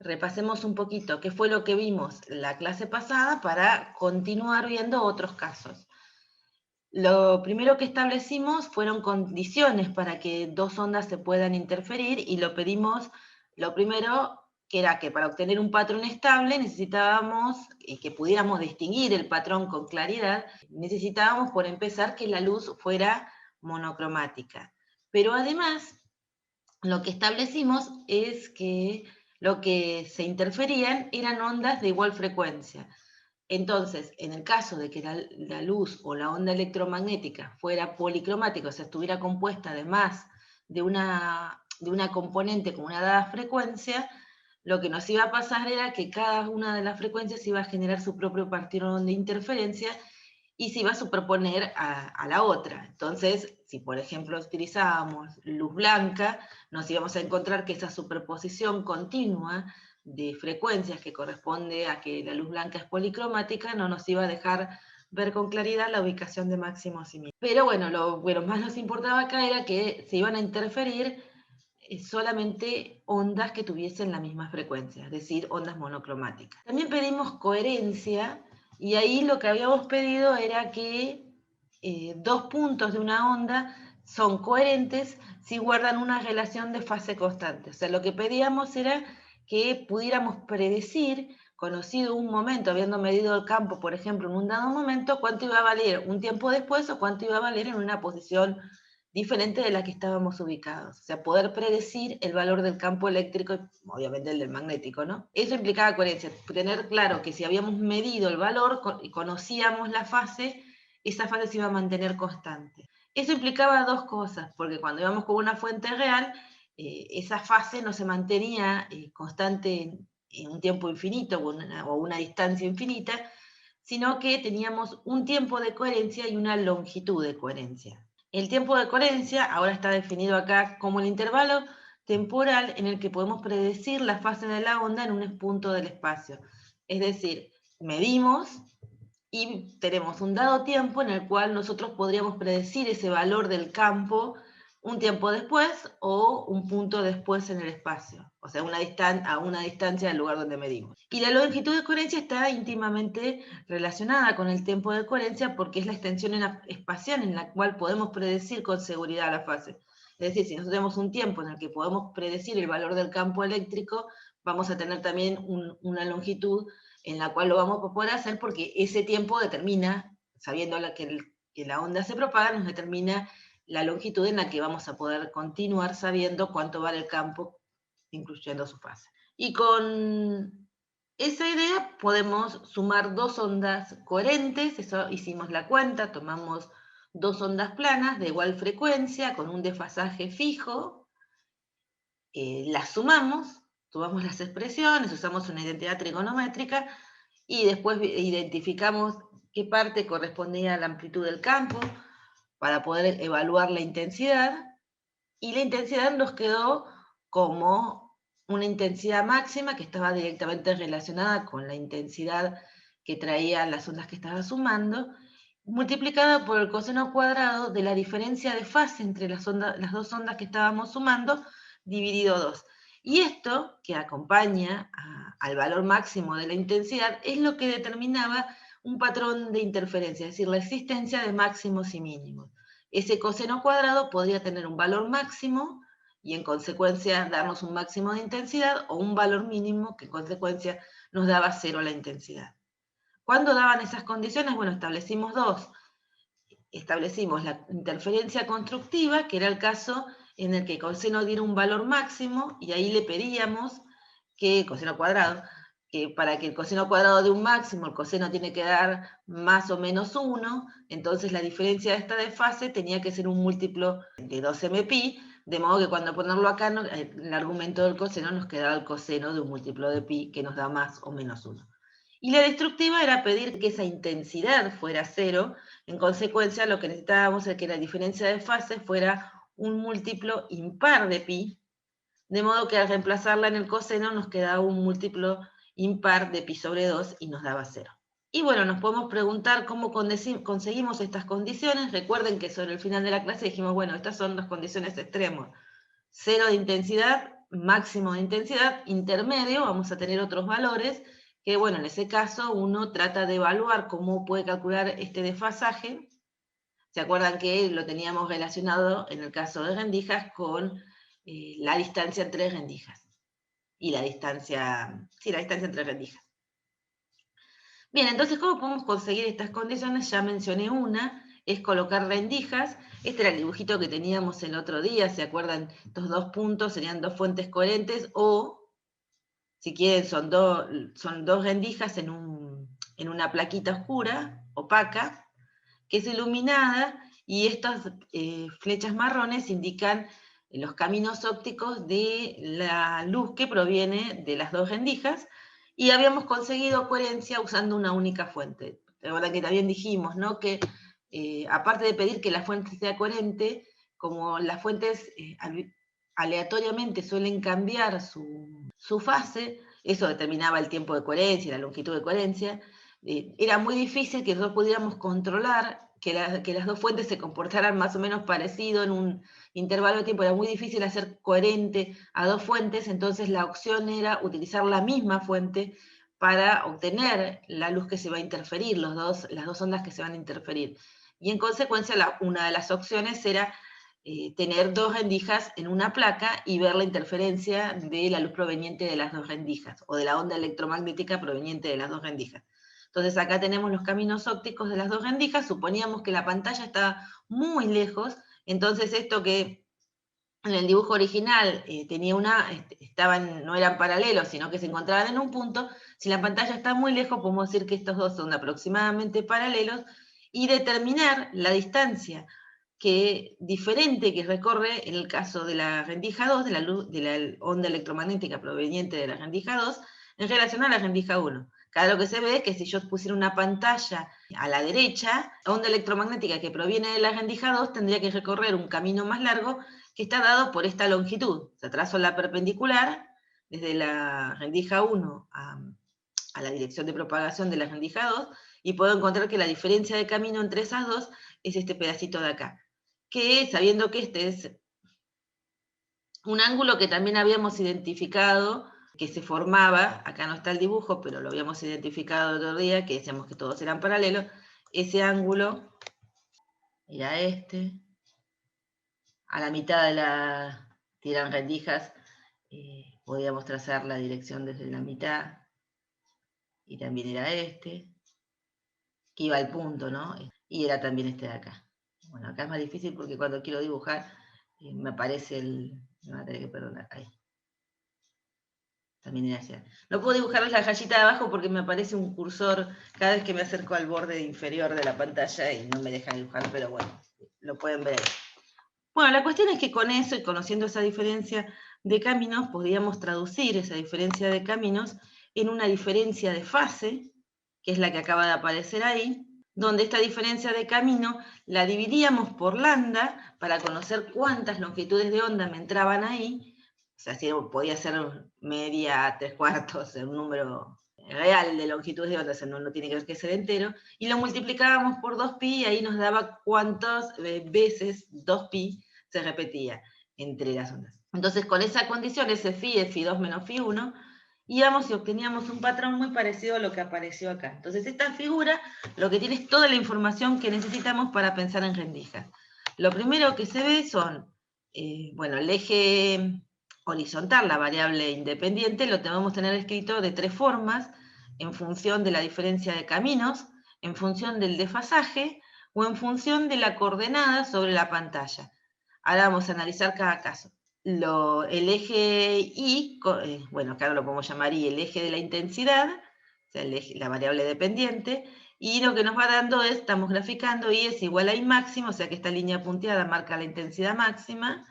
repasemos un poquito qué fue lo que vimos la clase pasada para continuar viendo otros casos. Lo primero que establecimos fueron condiciones para que dos ondas se puedan interferir y lo primero que era que para obtener un patrón estable necesitábamos que pudiéramos distinguir el patrón con claridad, necesitábamos por empezar que la luz fuera monocromática. Pero además, lo que establecimos es que lo que se interferían eran ondas de igual frecuencia. Entonces, en el caso de que la luz o la onda electromagnética fuera policromática, o sea, estuviera compuesta de más de una componente con una dada frecuencia, lo que nos iba a pasar era que cada una de las frecuencias iba a generar su propio patrón de interferencia y se iba a superponer a la otra. Entonces, si por ejemplo utilizábamos luz blanca, nos íbamos a encontrar que esa superposición continua de frecuencias que corresponde a que la luz blanca es policromática no nos iba a dejar ver con claridad la ubicación de máximos y mínimos. Pero bueno, lo más nos importaba acá era que se iban a interferir solamente ondas que tuviesen la misma frecuencia, es decir, ondas monocromáticas. También pedimos coherencia, y ahí lo que habíamos pedido era que dos puntos de una onda son coherentes si guardan una relación de fase constante. O sea, lo que pedíamos era que pudiéramos predecir, conocido un momento, habiendo medido el campo, por ejemplo, en un dado momento, cuánto iba a valer un tiempo después o cuánto iba a valer en una posición diferente de la que estábamos ubicados. O sea, poder predecir el valor del campo eléctrico, obviamente el del magnético, ¿no? Eso implicaba coherencia, tener claro que si habíamos medido el valor y conocíamos la fase, esa fase se iba a mantener constante. Eso implicaba dos cosas, porque cuando íbamos con una fuente real, esa fase no se mantenía constante en un tiempo infinito o una distancia infinita, sino que teníamos un tiempo de coherencia y una longitud de coherencia. El tiempo de coherencia ahora está definido acá como el intervalo temporal en el que podemos predecir la fase de la onda en un punto del espacio. Es decir, medimos y tenemos un dado tiempo en el cual nosotros podríamos predecir ese valor del campo un tiempo después o un punto después en el espacio, o sea, a una distancia del lugar donde medimos. Y la longitud de coherencia está íntimamente relacionada con el tiempo de coherencia porque es la extensión espacial en la cual podemos predecir con seguridad la fase. Es decir, si nosotros tenemos un tiempo en el que podemos predecir el valor del campo eléctrico, vamos a tener también una longitud en la cual lo vamos a poder hacer porque ese tiempo determina, sabiendo que la onda se propaga, nos determina la longitud en la que vamos a poder continuar sabiendo cuánto vale el campo, incluyendo su fase. Y con esa idea podemos sumar dos ondas coherentes, eso hicimos la cuenta, tomamos dos ondas planas de igual frecuencia, con un desfasaje fijo, las sumamos las expresiones, usamos una identidad trigonométrica, y después identificamos qué parte correspondía a la amplitud del campo, para poder evaluar la intensidad, y la intensidad nos quedó como una intensidad máxima que estaba directamente relacionada con la intensidad que traían las ondas que estaba sumando, multiplicada por el coseno cuadrado de la diferencia de fase entre las dos ondas que estábamos sumando, dividido 2. Y esto, que acompaña al valor máximo de la intensidad, es lo que determinaba un patrón de interferencia, es decir, la existencia de máximos y mínimos. Ese coseno cuadrado podría tener un valor máximo y en consecuencia darnos un máximo de intensidad, o un valor mínimo que en consecuencia nos daba 0 la intensidad. ¿Cuándo daban esas condiciones? Bueno, establecimos dos. Establecimos la interferencia constructiva, que era el caso en el que coseno diera un valor máximo, y ahí le pedíamos que, coseno cuadrado, que para que el coseno cuadrado de un máximo, el coseno tiene que dar más o menos 1, entonces la diferencia de esta de fase tenía que ser un múltiplo de 2mπ, de modo que cuando ponerlo acá, el argumento del coseno nos quedaba el coseno de un múltiplo de pi, que nos da más o menos 1. Y la destructiva era pedir que esa intensidad fuera 0, en consecuencia lo que necesitábamos es que la diferencia de fase fuera un múltiplo impar de pi, de modo que al reemplazarla en el coseno nos quedaba un múltiplo impar de pi sobre 2 y nos daba 0. Y bueno, nos podemos preguntar cómo conseguimos estas condiciones. Recuerden que sobre el final de la clase dijimos, bueno, estas son las condiciones extremas. 0 de intensidad máximo de intensidad, intermedio, vamos a tener otros valores, que bueno, en ese caso uno trata de evaluar cómo puede calcular este desfasaje. ¿Se acuerdan que lo teníamos relacionado en el caso de rendijas con la distancia entre rendijas? Y la distancia entre rendijas. Bien, entonces, ¿cómo podemos conseguir estas condiciones? Ya mencioné una, es colocar rendijas. Este era el dibujito que teníamos el otro día, ¿se acuerdan? Estos dos puntos serían dos fuentes coherentes, o, si quieren, son dos rendijas en una plaquita oscura, opaca, que es iluminada, y estas flechas marrones indican los caminos ópticos de la luz que proviene de las dos rendijas, y habíamos conseguido coherencia usando una única fuente. La verdad que también dijimos, ¿no?, que aparte de pedir que la fuente sea coherente, como las fuentes aleatoriamente suelen cambiar su fase, eso determinaba el tiempo de coherencia, la longitud de coherencia, era muy difícil que nosotros pudiéramos controlar que las dos fuentes se comportaran más o menos parecido en un intervalo de tiempo. Era muy difícil hacer coherente a dos fuentes, entonces la opción era utilizar la misma fuente para obtener la luz que se va a interferir, las dos ondas que se van a interferir. Y en consecuencia, una de las opciones era tener dos rendijas en una placa y ver la interferencia de la luz proveniente de las dos rendijas, o de la onda electromagnética proveniente de las dos rendijas. Entonces acá tenemos los caminos ópticos de las dos rendijas, suponíamos que la pantalla estaba muy lejos, entonces esto que en el dibujo original no eran paralelos, sino que se encontraban en un punto, si la pantalla está muy lejos, podemos decir que estos dos son aproximadamente paralelos, y determinar la distancia diferente que recorre en el caso de la rendija 2, de la onda electromagnética proveniente de la rendija 2, en relación a la rendija 1. Acá lo que se ve es que si yo pusiera una pantalla a la derecha, la onda electromagnética que proviene de la rendija 2 tendría que recorrer un camino más largo que está dado por esta longitud. O sea, trazo la perpendicular desde la rendija 1 a la dirección de propagación de la rendija 2, y puedo encontrar que la diferencia de camino entre esas dos es este pedacito de acá, que sabiendo que este es un ángulo que también habíamos identificado, que se formaba, acá no está el dibujo, pero lo habíamos identificado el otro día, que decíamos que todos eran paralelos, ese ángulo era este, a la mitad de la tiran rendijas, podíamos trazar la dirección desde la mitad, y también era este, que iba al punto, ¿no? Y era también este de acá. Bueno, acá es más difícil porque cuando quiero dibujar, me aparece me va a tener que perdonar, ahí. También era hacia. No puedo dibujarles la rayita de abajo porque me aparece un cursor cada vez que me acerco al borde inferior de la pantalla y no me deja dibujar, pero bueno, lo pueden ver ahí. Bueno, la cuestión es que con eso y conociendo esa diferencia de caminos, podíamos traducir esa diferencia de caminos en una diferencia de fase, que es la que acaba de aparecer ahí, donde esta diferencia de camino la dividíamos por lambda para conocer cuántas longitudes de onda me entraban ahí. O sea, si podía ser media, 3/4, un número real de longitudes de onda, o sea, no tiene que ver que ser entero, y lo multiplicábamos por 2pi, y ahí nos daba cuántas veces 2pi se repetía entre las ondas. Entonces, con esa condición, ese phi es phi2 menos phi1, íbamos y obteníamos un patrón muy parecido a lo que apareció acá. Entonces, esta figura lo que tiene es toda la información que necesitamos para pensar en rendijas. Lo primero que se ve son, bueno, el eje horizontal, la variable independiente, lo debemos tener escrito de tres formas, en función de la diferencia de caminos, en función del desfasaje, o en función de la coordenada sobre la pantalla. Ahora vamos a analizar cada caso. El eje Y, bueno, acá lo podemos llamar Y, el eje de la intensidad, o sea, la variable dependiente, y lo que nos va dando es, estamos graficando, Y es igual a I máximo, o sea que esta línea punteada marca la intensidad máxima,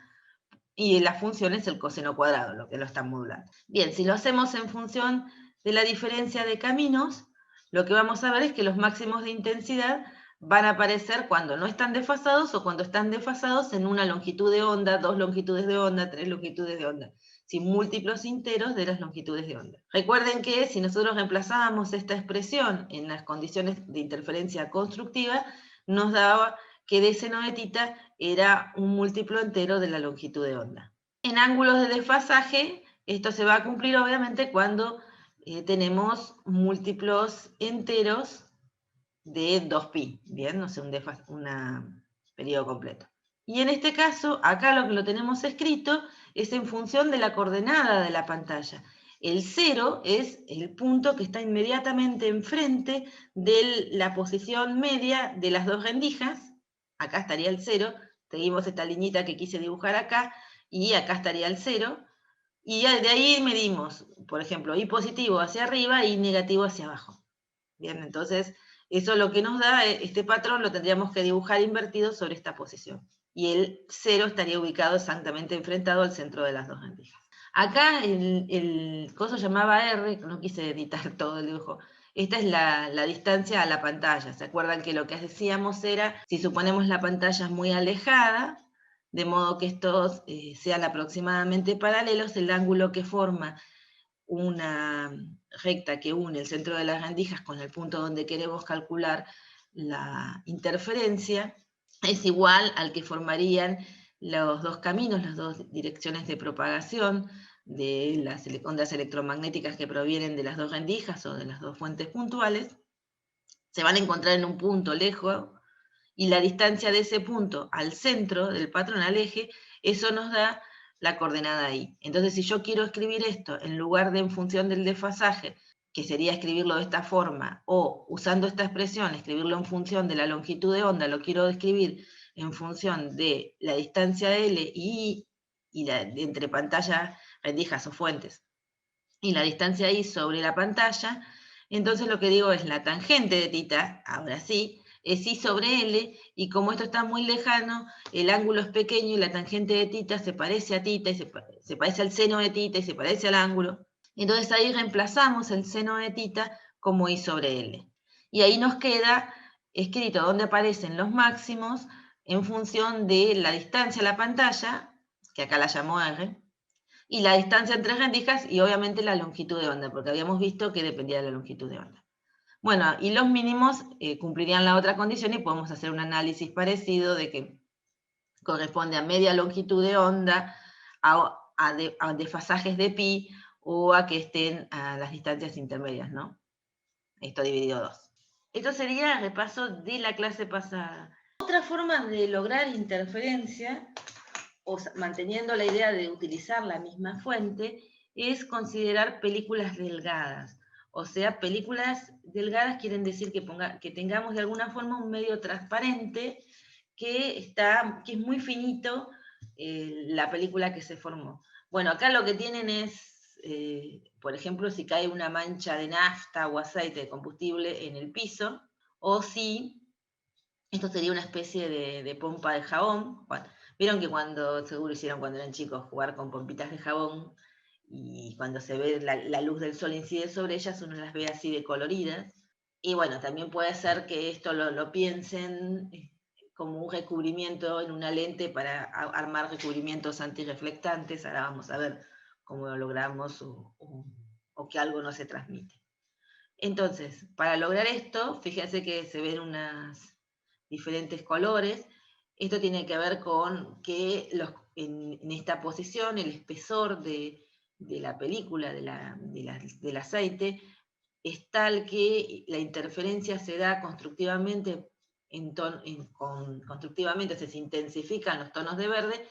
y la función es el coseno cuadrado, lo que lo está modulando. Bien, si lo hacemos en función de la diferencia de caminos, lo que vamos a ver es que los máximos de intensidad van a aparecer cuando no están desfasados o cuando están desfasados en una longitud de onda, 2 longitudes de onda, 3 longitudes de onda, sin múltiplos enteros de las longitudes de onda. Recuerden que si nosotros reemplazábamos esta expresión en las condiciones de interferencia constructiva, nos daba que de seno de tita era un múltiplo entero de la longitud de onda. En ángulos de desfasaje, esto se va a cumplir obviamente cuando tenemos múltiplos enteros de 2pi, ¿bien? No sé, un periodo completo. Y en este caso, acá lo que lo tenemos escrito es en función de la coordenada de la pantalla. El 0 es el punto que está inmediatamente enfrente de la posición media de las dos rendijas. Acá estaría el 0, seguimos esta liñita que quise dibujar acá, y acá estaría el 0. Y de ahí medimos, por ejemplo, y positivo hacia arriba y negativo hacia abajo. Bien, entonces eso lo que nos da, este patrón lo tendríamos que dibujar invertido sobre esta posición. Y el 0 estaría ubicado exactamente enfrentado al centro de las dos rendijas. Acá el coso llamaba R, no quise editar todo el dibujo. Esta es la distancia a la pantalla. ¿Se acuerdan que lo que decíamos era, si suponemos la pantalla muy alejada, de modo que estos sean aproximadamente paralelos, el ángulo que forma una recta que une el centro de las rendijas con el punto donde queremos calcular la interferencia es igual al que formarían los dos caminos, las dos direcciones de propagación de las ondas electromagnéticas que provienen de las dos rendijas o de las dos fuentes puntuales. Se van a encontrar en un punto lejos y la distancia de ese punto al centro del patrón, al eje, eso nos da la coordenada y. Entonces, si yo quiero escribir esto en lugar de en función del desfasaje, que sería escribirlo de esta forma, o usando esta expresión, escribirlo en función de la longitud de onda, lo quiero escribir en función de la distancia de L y entre pantalla, rendijas o fuentes, y la distancia I sobre la pantalla, entonces lo que digo es la tangente de θ, ahora sí, es I sobre L, y como esto está muy lejano, el ángulo es pequeño y la tangente de θ se parece a θ, y se parece al seno de θ y se parece al ángulo. Entonces ahí reemplazamos el seno de θ como I sobre L. Y ahí nos queda escrito donde aparecen los máximos en función de la distancia a la pantalla, que acá la llamo R, y la distancia entre rendijas y obviamente la longitud de onda, porque habíamos visto que dependía de la longitud de onda. Bueno, y los mínimos cumplirían la otra condición y podemos hacer un análisis parecido de que corresponde a media longitud de onda, a desfasajes de pi o a que estén a las distancias intermedias, ¿no? Esto dividido 2. Esto sería el repaso de la clase pasada. Otra forma de lograr interferencia, o manteniendo la idea de utilizar la misma fuente, es considerar películas delgadas. O sea, películas delgadas quieren decir que tengamos de alguna forma un medio transparente que es muy finito la película que se formó. Bueno, acá lo que tienen es, por ejemplo, si cae una mancha de nafta o aceite de combustible en el piso, o si esto sería una especie de pompa de jabón. Vieron que seguro hicieron cuando eran chicos, jugar con pompitas de jabón, y cuando se ve la luz del sol incide sobre ellas, uno las ve así de coloridas. Y bueno, también puede ser que esto lo piensen como un recubrimiento en una lente para armar recubrimientos antirreflectantes. Ahora vamos a ver cómo lo logramos o que algo no se transmite. Entonces, para lograr esto, fíjense que se ven unas diferentes colores. Esto tiene que ver con que en esta posición el espesor de la película, del aceite, es tal que la interferencia se da constructivamente, constructivamente se intensifican los tonos de verde.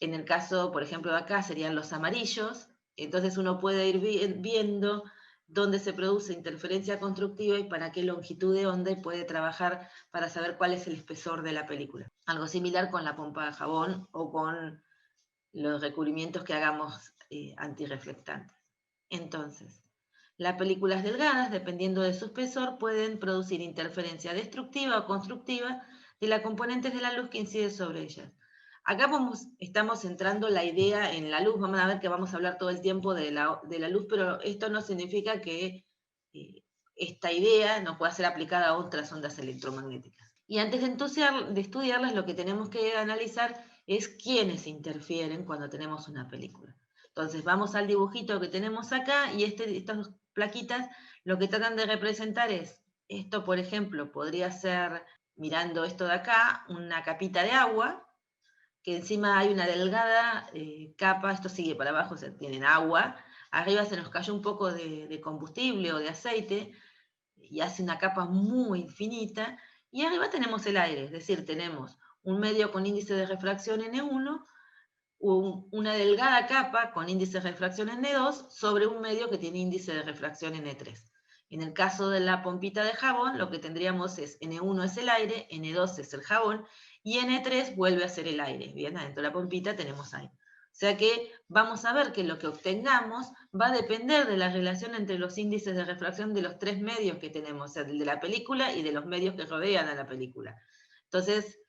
En el caso, por ejemplo, de acá serían los amarillos. Entonces uno puede ir viendo dónde se produce interferencia constructiva y para qué longitud de onda, y puede trabajar para saber cuál es el espesor de la película. Algo similar con la pompa de jabón o con los recubrimientos que hagamos antirreflectantes. Entonces, las películas delgadas, dependiendo de su espesor, pueden producir interferencia destructiva o constructiva de las componentes de la luz que incide sobre ellas. Acá estamos centrando la idea en la luz. Vamos a ver que vamos a hablar todo el tiempo de la luz, pero esto no significa que esta idea no pueda ser aplicada a otras ondas electromagnéticas. Y antes de estudiarlas, lo que tenemos que analizar es quiénes interfieren cuando tenemos una película. Entonces vamos al dibujito que tenemos acá, y estas plaquitas lo que tratan de representar es, esto por ejemplo podría ser, mirando esto de acá, una capita de agua, que encima hay una delgada capa, esto sigue para abajo, o sea, tienen agua, arriba se nos cayó un poco de combustible o de aceite, y hace una capa muy finita, y arriba tenemos el aire, es decir, tenemos un medio con índice de refracción N1, una delgada capa con índice de refracción N2 sobre un medio que tiene índice de refracción N3. En el caso de la pompita de jabón, lo que tendríamos es N1 es el aire, N2 es el jabón, y N3 vuelve a ser el aire. Bien, adentro de la pompita tenemos aire. O sea que vamos a ver que lo que obtengamos va a depender de la relación entre los índices de refracción de los tres medios que tenemos, o sea, del de la película y de los medios que rodean a la película. Entonces,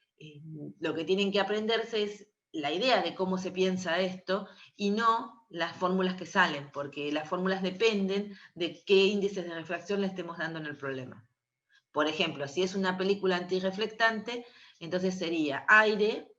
lo que tienen que aprenderse es la idea de cómo se piensa esto y no las fórmulas que salen, porque las fórmulas dependen de qué índices de refracción le estemos dando en el problema. Por ejemplo, si es una película antirreflectante, entonces sería aire,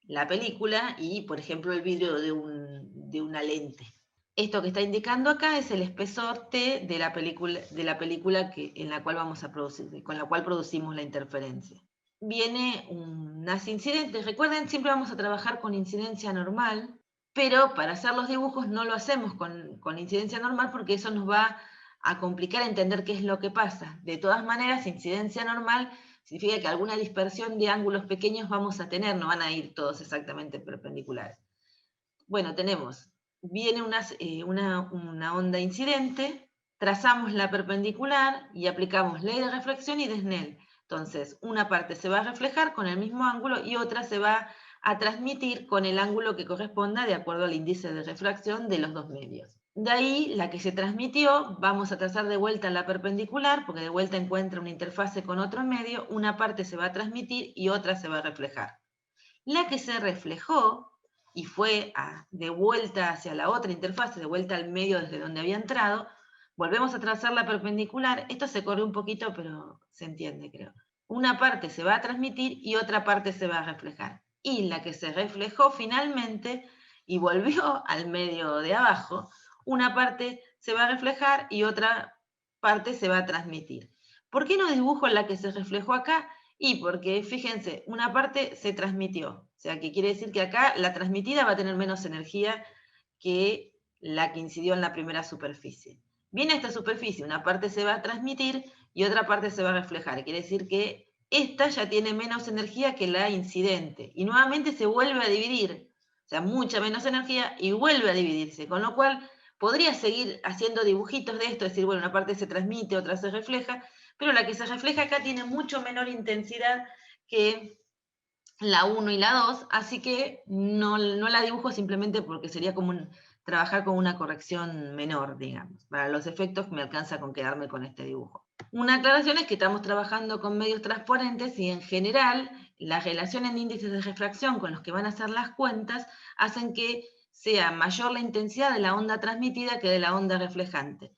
la película y, por ejemplo, el vidrio de una lente. Esto que está indicando acá es el espesor T de la película en la cual vamos a producir, con la cual producimos la interferencia. Viene unas incidentes. Recuerden, siempre vamos a trabajar con incidencia normal, pero para hacer los dibujos no lo hacemos con incidencia normal porque eso nos va a complicar entender qué es lo que pasa. De todas maneras, incidencia normal significa que alguna dispersión de ángulos pequeños vamos a tener, no van a ir todos exactamente perpendiculares. Bueno, viene una onda incidente, trazamos la perpendicular y aplicamos ley de reflexión y de Snell. Entonces, una parte se va a reflejar con el mismo ángulo y otra se va a transmitir con el ángulo que corresponda de acuerdo al índice de refracción de los dos medios. De ahí, la que se transmitió, vamos a trazar de vuelta la perpendicular, porque de vuelta encuentra una interfase con otro medio, una parte se va a transmitir y otra se va a reflejar. La que se reflejó y fue de vuelta hacia la otra interfase, de vuelta al medio desde donde había entrado, volvemos a trazar la perpendicular. Esto se corre un poquito, pero se entiende, creo. Una parte se va a transmitir y otra parte se va a reflejar. Y la que se reflejó finalmente y volvió al medio de abajo, una parte se va a reflejar y otra parte se va a transmitir. ¿Por qué no dibujo la que se reflejó acá? Y porque, fíjense, una parte se transmitió, o sea, que quiere decir que acá la transmitida va a tener menos energía que la que incidió en la primera superficie. Viene esta superficie, una parte se va a transmitir y otra parte se va a reflejar, quiere decir que esta ya tiene menos energía que la incidente, y nuevamente se vuelve a dividir, o sea, mucha menos energía y vuelve a dividirse, con lo cual podría seguir haciendo dibujitos de esto, es decir, bueno, una parte se transmite, otra se refleja, pero la que se refleja acá tiene mucho menor intensidad que la 1 y la 2, así que no la dibujo simplemente porque sería como trabajar con una corrección menor, digamos. Para los efectos me alcanza con quedarme con este dibujo. Una aclaración es que estamos trabajando con medios transparentes y en general las relaciones en índices de refracción con los que van a hacer las cuentas hacen que sea mayor la intensidad de la onda transmitida que de la onda reflejada.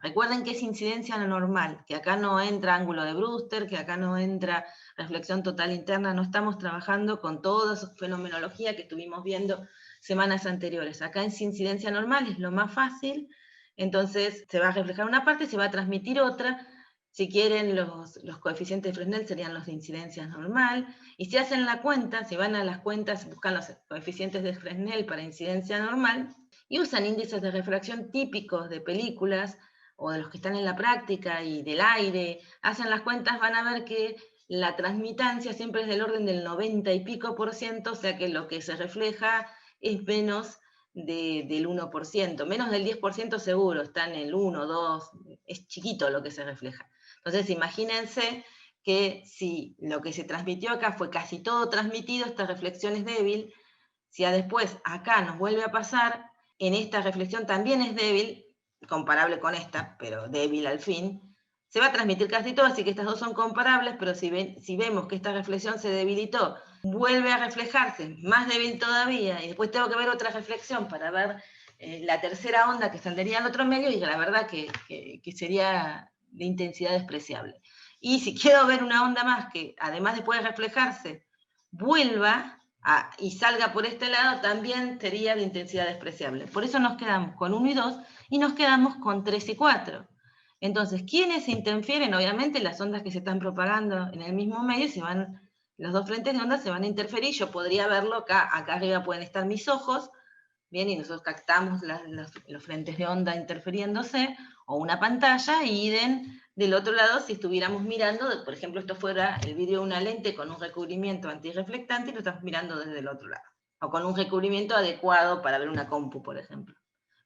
Recuerden que es incidencia normal, que acá no entra ángulo de Brewster, que acá no entra reflexión total interna, no estamos trabajando con toda esa fenomenología que estuvimos viendo semanas anteriores. Acá es incidencia normal, es lo más fácil, entonces se va a reflejar una parte y se va a transmitir otra. Si quieren, los coeficientes de Fresnel serían los de incidencia normal, y si hacen la cuenta, si van a las cuentas, buscan los coeficientes de Fresnel para incidencia normal, y usan índices de refracción típicos de películas, o de los que están en la práctica, y del aire, hacen las cuentas, van a ver que la transmitancia siempre es del orden del 90 y pico %, o sea que lo que se refleja es menos del 1%, menos del 10% seguro, está en el 1, 2, es chiquito lo que se refleja. Entonces imagínense que si lo que se transmitió acá fue casi todo transmitido, esta reflexión es débil, si después acá nos vuelve a pasar, en esta reflexión también es débil, comparable con esta, pero débil al fin, se va a transmitir casi todo, así que estas dos son comparables, pero si vemos que esta reflexión se debilitó, vuelve a reflejarse, más débil todavía, y después tengo que ver otra reflexión para ver la tercera onda que saldría al otro medio, y la verdad que sería de intensidad despreciable. Y si quiero ver una onda más que, además de poder reflejarse, vuelva y salga por este lado, también sería de intensidad despreciable. Por eso nos quedamos con 1 y 2, y nos quedamos con 3 y 4. Entonces, ¿quiénes interfieren? Obviamente las ondas que se están propagando en el mismo medio se van los dos frentes de onda se van a interferir, yo podría verlo acá arriba pueden estar mis ojos, bien, y nosotros captamos los frentes de onda interfiriéndose, o una pantalla, y del otro lado, si estuviéramos mirando, por ejemplo, esto fuera el vidrio de una lente con un recubrimiento antirreflectante, y lo estamos mirando desde el otro lado, o con un recubrimiento adecuado para ver una compu, por ejemplo.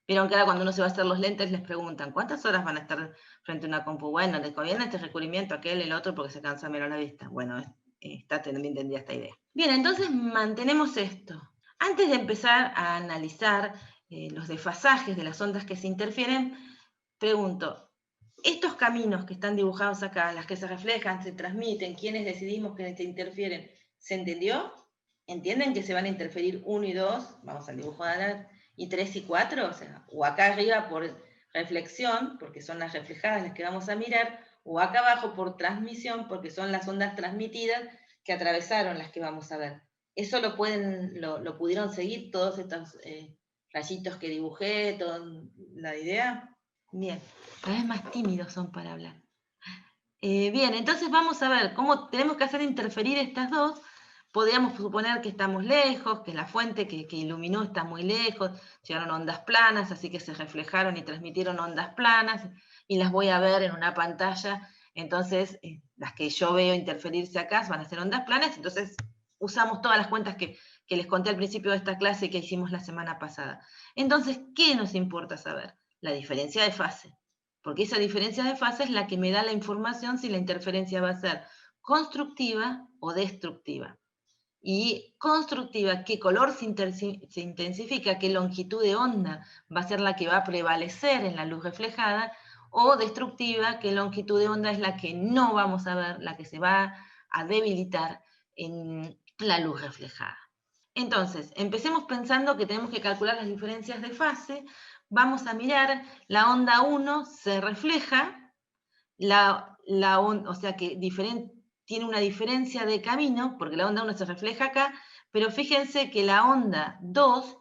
Vieron que ahora cuando uno se va a hacer los lentes les preguntan, ¿cuántas horas van a estar frente a una compu? Bueno, les conviene este recubrimiento, aquel, el otro, porque se cansa menos la vista. Bueno, también tendría esta idea. Bien, entonces mantenemos esto. Antes de empezar a analizar los desfasajes de las ondas que se interfieren, pregunto, estos caminos que están dibujados acá, las que se reflejan, se transmiten, quienes decidimos que se interfieren, ¿se entendió? ¿Entienden que se van a interferir 1 y 2? Vamos al dibujo de Alan. ¿Y 3 y 4? O sea, o acá arriba por reflexión, porque son las reflejadas las que vamos a mirar, o acá abajo por transmisión, porque son las ondas transmitidas que atravesaron las que vamos a ver. Eso lo pudieron seguir todos estos rayitos que dibujé, toda la idea. Bien, cada vez más tímidos son para hablar. Bien, entonces vamos a ver cómo tenemos que hacer interferir estas dos. Podríamos suponer que estamos lejos, que la fuente que iluminó está muy lejos, llegaron ondas planas, así que se reflejaron y transmitieron ondas planas, y las voy a ver en una pantalla. Entonces, las que yo veo interferirse acá van a ser ondas planas, entonces usamos todas las cuentas que les conté al principio de esta clase que hicimos la semana pasada. Entonces, ¿qué nos importa saber? La diferencia de fase. Porque esa diferencia de fase es la que me da la información si la interferencia va a ser constructiva o destructiva. Y constructiva, qué color se intensifica, qué longitud de onda va a ser la que va a prevalecer en la luz reflejada, o destructiva, qué longitud de onda es la que no vamos a ver, la que se va a debilitar en la luz reflejada. Entonces, empecemos pensando que tenemos que calcular las diferencias de fase. Vamos a mirar, la onda 1 se refleja, o sea que tiene una diferencia de camino, porque la onda 1 se refleja acá, pero fíjense que la onda 2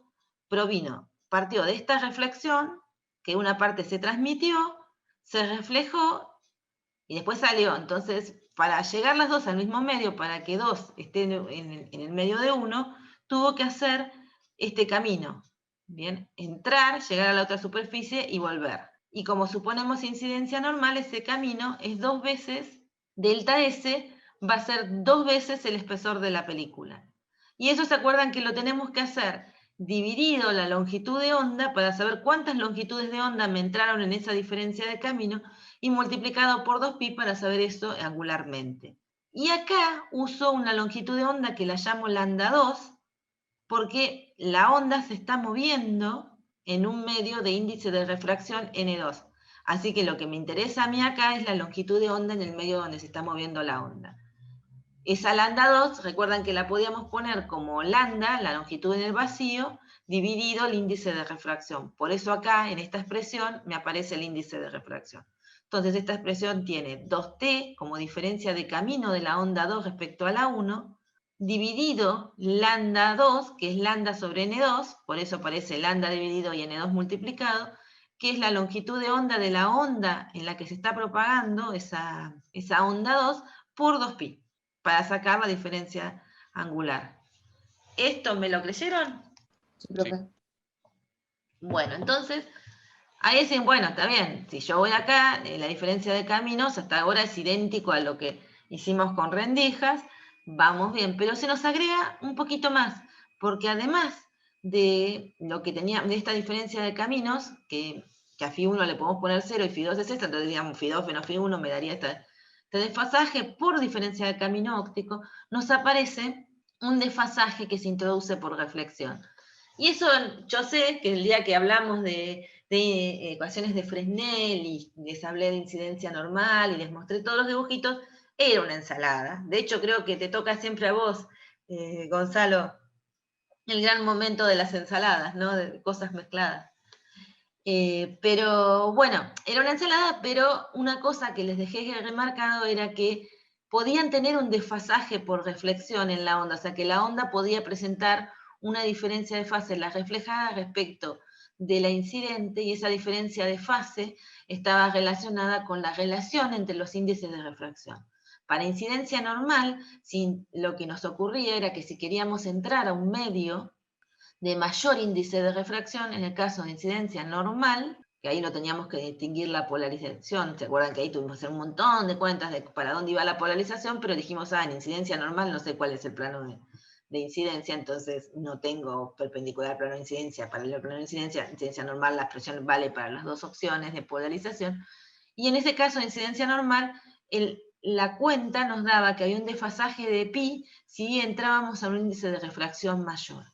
partió de esta reflexión, que una parte se transmitió, se reflejó y después salió. Entonces, para llegar las dos al mismo medio, para que 2 estén en el medio de 1, tuvo que hacer este camino. Bien, entrar, llegar a la otra superficie y volver. Y como suponemos incidencia normal, ese camino es 2 veces, delta S va a ser 2 veces el espesor de la película. Y eso se acuerdan que lo tenemos que hacer dividido la longitud de onda para saber cuántas longitudes de onda me entraron en esa diferencia de camino y multiplicado por 2pi para saber eso angularmente. Y acá uso una longitud de onda que la llamo lambda 2 porque la onda se está moviendo en un medio de índice de refracción N2. Así que lo que me interesa a mí acá es la longitud de onda en el medio donde se está moviendo la onda. Esa lambda 2, recuerdan que la podíamos poner como lambda, la longitud en el vacío, dividido el índice de refracción. Por eso acá, en esta expresión, me aparece el índice de refracción. Entonces esta expresión tiene 2t como diferencia de camino de la onda 2 respecto a la 1, dividido lambda 2, que es lambda sobre n2, por eso aparece lambda dividido y n2 multiplicado, que es la longitud de onda de la onda en la que se está propagando esa onda 2 por 2pi, para sacar la diferencia angular. ¿Esto me lo creyeron? Sí, profe. Bueno, entonces, ahí dicen, bueno, está bien, si yo voy acá, la diferencia de caminos hasta ahora es idéntico a lo que hicimos con rendijas, vamos bien, pero se nos agrega un poquito más, porque además de lo que tenía, de esta diferencia de caminos, que a Φ1 le podemos poner 0 y Φ2 es esta, entonces digamos Φ2 menos Φ1 me daría este desfasaje por diferencia de camino óptico, nos aparece un desfasaje que se introduce por reflexión. Y eso yo sé que el día que hablamos de ecuaciones de Fresnel y les hablé de incidencia normal y les mostré todos los dibujitos, era una ensalada. De hecho, creo que te toca siempre a vos, Gonzalo, el gran momento de las ensaladas, ¿no? De cosas mezcladas. Pero bueno, era una ensalada, pero una cosa que les dejé remarcado era que podían tener un desfasaje por reflexión en la onda, o sea que la onda podía presentar una diferencia de fase en la reflejada respecto de la incidente, y esa diferencia de fase estaba relacionada con la relación entre los índices de refracción. Para incidencia normal, lo que nos ocurría era que si queríamos entrar a un medio de mayor índice de refracción, en el caso de incidencia normal, que ahí no teníamos que distinguir la polarización, ¿se acuerdan que ahí tuvimos que hacer un montón de cuentas de para dónde iba la polarización, pero dijimos, en incidencia normal no sé cuál es el plano de incidencia, entonces no tengo perpendicular plano de incidencia. Para el plano de incidencia normal, la expresión vale para las dos opciones de polarización, y en ese caso de incidencia normal, la cuenta nos daba que había un desfasaje de pi si entrábamos a un índice de refracción mayor.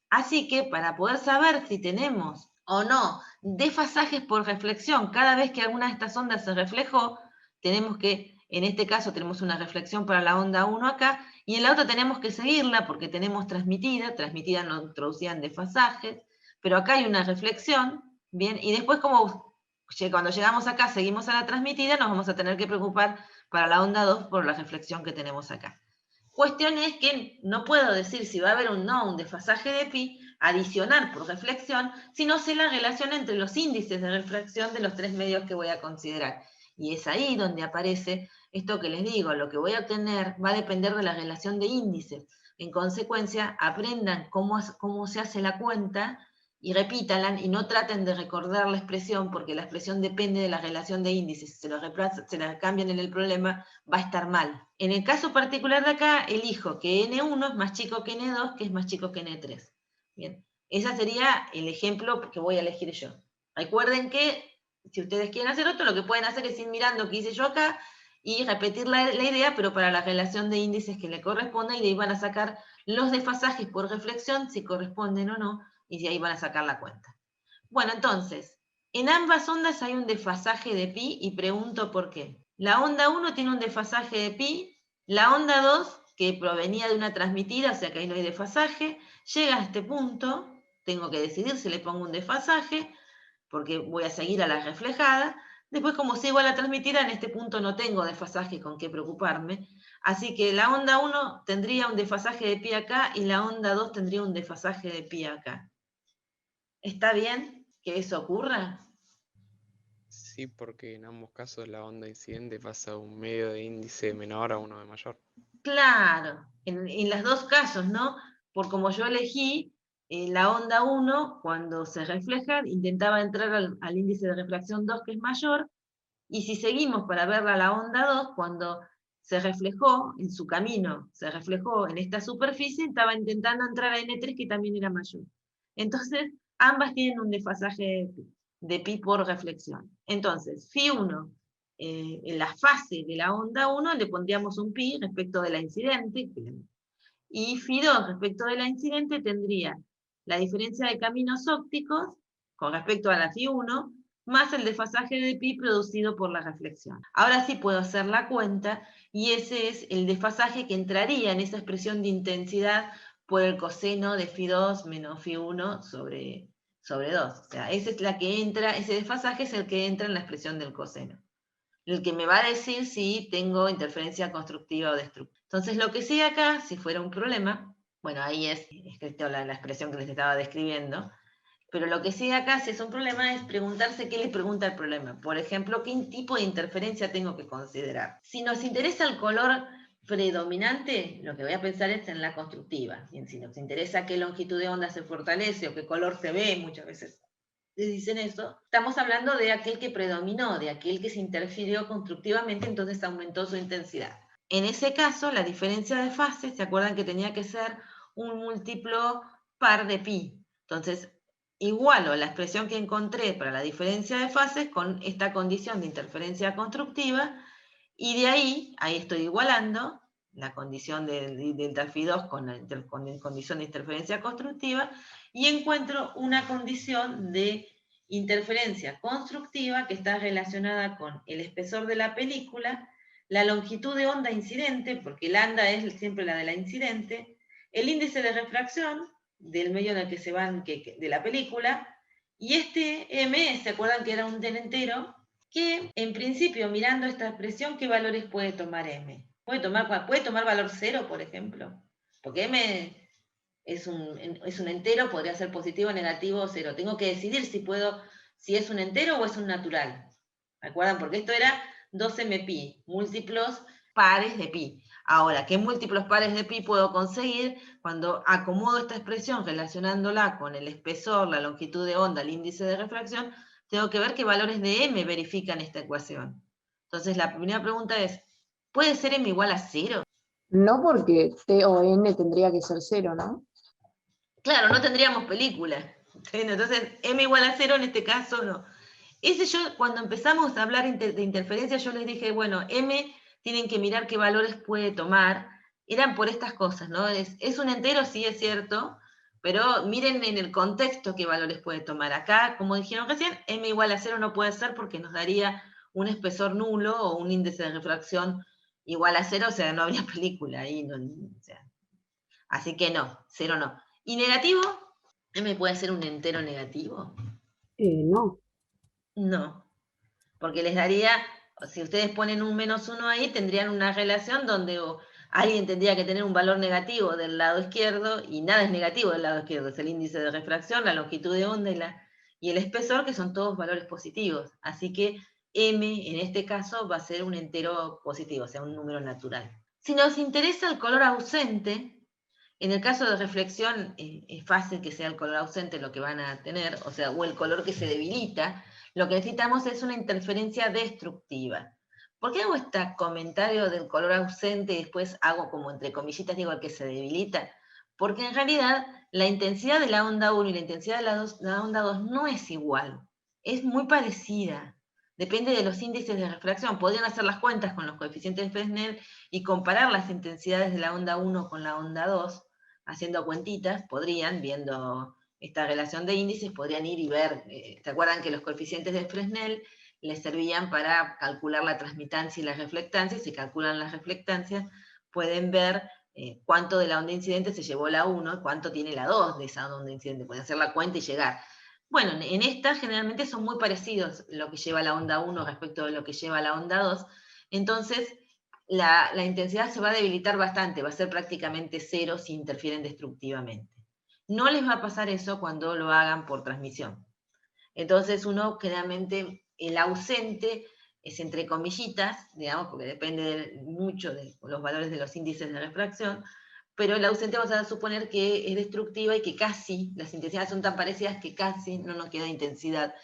Así que para poder saber si tenemos o no desfasajes por reflexión, cada vez que alguna de estas ondas se reflejó, tenemos que, en este caso tenemos una reflexión para la onda 1 acá, y en la otra tenemos que seguirla porque tenemos transmitida nos introducían desfasajes, pero acá hay una reflexión, bien, y después cuando llegamos acá seguimos a la transmitida, nos vamos a tener que preocupar para la onda 2 por la reflexión que tenemos acá. Cuestión es que no puedo decir si va a haber un desfasaje de pi, adicionar por reflexión, si no sé la relación entre los índices de refracción de los tres medios que voy a considerar. Y es ahí donde aparece esto que les digo, lo que voy a obtener va a depender de la relación de índices. En consecuencia, aprendan cómo se hace la cuenta y repítanla y no traten de recordar la expresión porque la expresión depende de la relación de índices. Si se la cambian en el problema, va a estar mal. En el caso particular de acá, elijo que N1 es más chico que N2, que es más chico que N3. Bien, ese sería el ejemplo que voy a elegir yo. Recuerden que si ustedes quieren hacer otro, lo que pueden hacer es ir mirando qué hice yo acá y repetir la idea, pero para la relación de índices que le corresponda, y de ahí van a sacar los desfasajes por reflexión, si corresponden o no, y de ahí van a sacar la cuenta. Bueno, entonces, en ambas ondas hay un desfasaje de pi y pregunto por qué. La onda 1 tiene un desfasaje de pi, la onda 2, que provenía de una transmitida, o sea que ahí no hay desfasaje, llega a este punto, tengo que decidir si le pongo un desfasaje, porque voy a seguir a la reflejada. Después, como sigo a la transmitida, en este punto no tengo desfasaje con qué preocuparme. Así que la onda 1 tendría un desfasaje de pi acá y la onda 2 tendría un desfasaje de pi acá. ¿Está bien que eso ocurra? Sí, porque en ambos casos la onda incidente pasa de un medio de índice menor a uno de mayor. Claro, en los dos casos, ¿no? Por como yo elegí, la onda 1, cuando se refleja, intentaba entrar al índice de refracción 2, que es mayor, y si seguimos para verla la onda 2, cuando se reflejó en su camino, se reflejó en esta superficie, estaba intentando entrar a N3, que también era mayor. Entonces, ambas tienen un desfasaje de pi por reflexión. Entonces, Φ1, en la fase de la onda 1, le pondríamos un pi respecto de la incidente, y Φ2 respecto de la incidente tendría la diferencia de caminos ópticos con respecto a la Φ1, más el desfasaje de pi producido por la reflexión. Ahora sí puedo hacer la cuenta, y ese es el desfasaje que entraría en esa expresión de intensidad por el coseno de Φ2 menos Φ1 sobre 2. O sea, esa es la que entra, ese desfasaje es el que entra en la expresión del coseno, el que me va a decir si tengo interferencia constructiva o destructiva. Entonces, lo que sigue acá, si fuera un problema, bueno, ahí es escrito la expresión que les estaba describiendo, pero lo que sigue acá, si es un problema, es preguntarse qué le pregunta el problema. Por ejemplo, qué tipo de interferencia tengo que considerar. Si nos interesa el color predominante, lo que voy a pensar es en la constructiva. Bien, si nos interesa qué longitud de onda se fortalece o qué color se ve, muchas veces les dicen eso, estamos hablando de aquel que predominó, de aquel que se interfirió constructivamente, entonces aumentó su intensidad. En ese caso, la diferencia de fases, ¿se acuerdan que tenía que ser un múltiplo par de pi? Entonces, igualo la expresión que encontré para la diferencia de fases con esta condición de interferencia constructiva, y de ahí estoy igualando la condición del delta phi 2 con la condición de interferencia constructiva, y encuentro una condición de interferencia constructiva que está relacionada con el espesor de la película, la longitud de onda incidente, porque lambda es siempre la de la incidente, el índice de refracción del medio en el que se van, de la película, y este M, ¿se acuerdan que era un entero? Que en principio, mirando esta expresión, ¿qué valores puede tomar M? ¿Puede tomar valor 0, por ejemplo? Porque M es un entero, podría ser positivo, negativo o 0. Tengo que decidir si es un entero o es un natural. ¿Recuerdan? Porque esto era 2mpi, múltiplos pares de pi. Ahora, ¿qué múltiplos pares de pi puedo conseguir? Cuando acomodo esta expresión relacionándola con el espesor, la longitud de onda, el índice de refracción, tengo que ver qué valores de m verifican esta ecuación. Entonces, la primera pregunta es, ¿puede ser m igual a 0? No, porque T o N tendría que ser 0, ¿no? Claro, no tendríamos película. Entonces, m igual a 0 en este caso no. Cuando empezamos a hablar de interferencia, yo les dije, bueno, m tienen que mirar qué valores puede tomar. Eran por estas cosas, ¿no? Es un entero, sí es cierto, pero miren en el contexto qué valores puede tomar. Acá, como dijeron recién, m igual a 0 no puede ser porque nos daría un espesor nulo o un índice de refracción igual a 0, o sea, no habría película ahí. No, o sea, así que no, 0 no. ¿Y negativo? ¿M puede ser un entero negativo? No. No, porque les daría, si ustedes ponen un -1 ahí, tendrían una relación donde alguien tendría que tener un valor negativo del lado izquierdo, y nada es negativo del lado izquierdo, es el índice de refracción, la longitud de onda y el espesor, que son todos valores positivos. Así que m, en este caso, va a ser un entero positivo, o sea, un número natural. Si nos interesa el color ausente, en el caso de reflexión, es fácil que sea el color ausente lo que van a tener, o sea, o el color que se debilita. Lo que necesitamos es una interferencia destructiva. ¿Por qué hago este comentario del color ausente y después hago como entre comillitas, digo el que se debilita? Porque en realidad la intensidad de la onda 1 y la intensidad de la onda 2 no es igual, es muy parecida. Depende de los índices de refracción. Podrían hacer las cuentas con los coeficientes de Fresnel y comparar las intensidades de la onda 1 con la onda 2, haciendo cuentitas, podrían, viendo esta relación de índices, podrían ir y ver, ¿se acuerdan que los coeficientes de Fresnel les servían para calcular la transmitancia y la reflectancia? Si calculan las reflectancias, pueden ver cuánto de la onda incidente se llevó la 1, cuánto tiene la 2 de esa onda incidente, pueden hacer la cuenta y llegar. Bueno, en estas generalmente son muy parecidos lo que lleva la onda 1 respecto de lo que lleva la onda 2, entonces la intensidad se va a debilitar bastante, va a ser prácticamente 0 si interfieren destructivamente. No les va a pasar eso cuando lo hagan por transmisión. Entonces uno generalmente, el ausente es entre comillitas, digamos, porque depende mucho de los valores de los índices de refracción, pero el ausente vamos a suponer que es destructiva y que casi, las intensidades son tan parecidas que casi no nos queda intensidad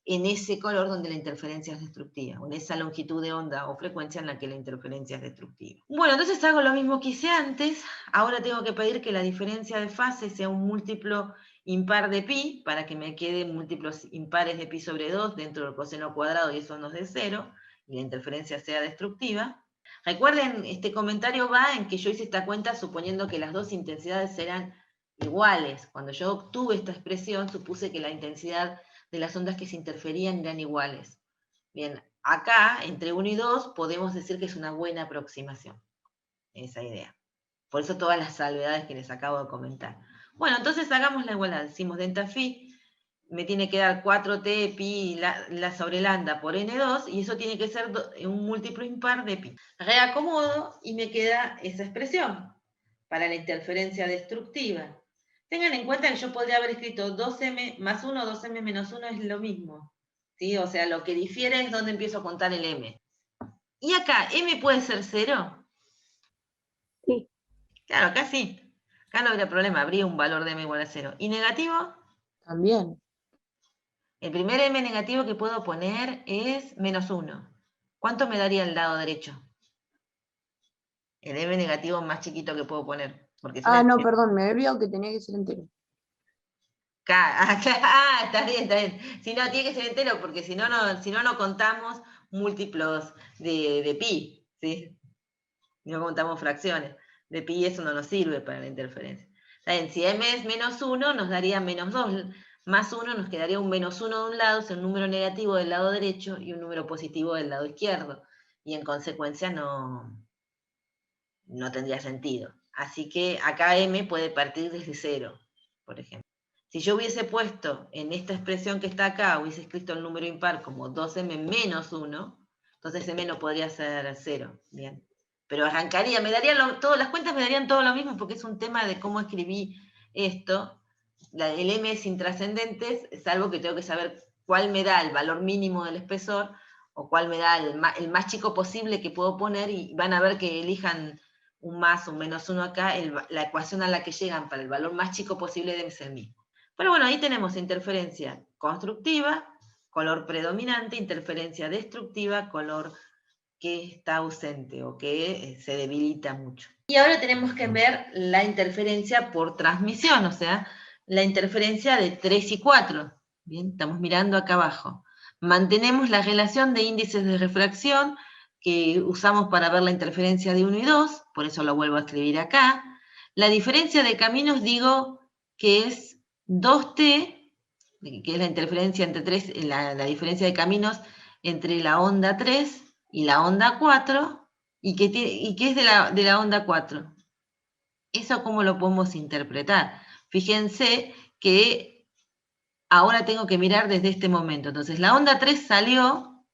en ese color donde la interferencia es destructiva, o en esa longitud de onda o frecuencia en la que la interferencia es destructiva. Bueno, entonces hago lo mismo que hice antes, ahora tengo que pedir que la diferencia de fase sea un múltiplo impar de pi, para que me queden múltiplos impares de pi sobre 2 dentro del coseno cuadrado y eso nos dé 0, y la interferencia sea destructiva. Recuerden, este comentario va en que yo hice esta cuenta suponiendo que las dos intensidades eran iguales. Cuando yo obtuve esta expresión, supuse que la intensidad de las ondas que se interferían eran iguales. Bien, acá, entre 1 y 2, podemos decir que es una buena aproximación, esa idea. Por eso todas las salvedades que les acabo de comentar. Bueno, entonces hagamos la igualdad. Decimos delta phi, me tiene que dar 4t pi la sobre lambda por n2, y eso tiene que ser un múltiplo impar de pi. Reacomodo y me queda esa expresión para la interferencia destructiva. Tengan en cuenta que yo podría haber escrito 2m más 1, 2m menos 1 es lo mismo. ¿Sí? O sea, lo que difiere es dónde empiezo a contar el m. Y acá, ¿m puede ser 0? Sí. Claro, acá sí. Acá no habría problema, habría un valor de m igual a 0. ¿Y negativo? También. El primer m negativo que puedo poner es menos 1. ¿Cuánto me daría el lado derecho? El m negativo más chiquito que puedo poner. Porque si No, perdón, me había olvidado que tenía que ser entero. Está bien, está bien. Si no, tiene que ser entero, porque si no, no contamos múltiplos de pi, ¿sí? No contamos fracciones. De pi eso no nos sirve para la interferencia. Está bien, si m es menos 1, nos daría menos 2. Más 1 nos quedaría un menos 1 de un lado, o sea, un número negativo del lado derecho y un número positivo del lado izquierdo. Y en consecuencia no tendría sentido. Así que acá m puede partir desde 0, por ejemplo. Si yo hubiese puesto en esta expresión que está acá, hubiese escrito el número impar como 2m menos 1, entonces m no podría ser 0, ¿bien? Pero arrancaría, todas las cuentas me darían todo lo mismo, porque es un tema de cómo escribí esto. El m es intrascendente, salvo que tengo que saber cuál me da el valor mínimo del espesor, o cuál me da el más chico posible que puedo poner, y van a ver que elijan un más, un menos 1 acá, la ecuación a la que llegan para el valor más chico posible debe ser el mismo. Pero bueno, ahí tenemos interferencia constructiva, color predominante, interferencia destructiva, color que está ausente o que se debilita mucho. Y ahora tenemos que ver la interferencia por transmisión, o sea, la interferencia de 3 y 4. Bien, estamos mirando acá abajo. Mantenemos la relación de índices de refracción que usamos para ver la interferencia de 1 y 2, por eso lo vuelvo a escribir acá. La diferencia de caminos digo que es 2T, que es la interferencia entre 3, la diferencia de caminos entre la onda 3 y la onda 4, y que es de la onda 4. ¿Eso cómo lo podemos interpretar? Fíjense que ahora tengo que mirar desde este momento. Entonces, la onda 3 salió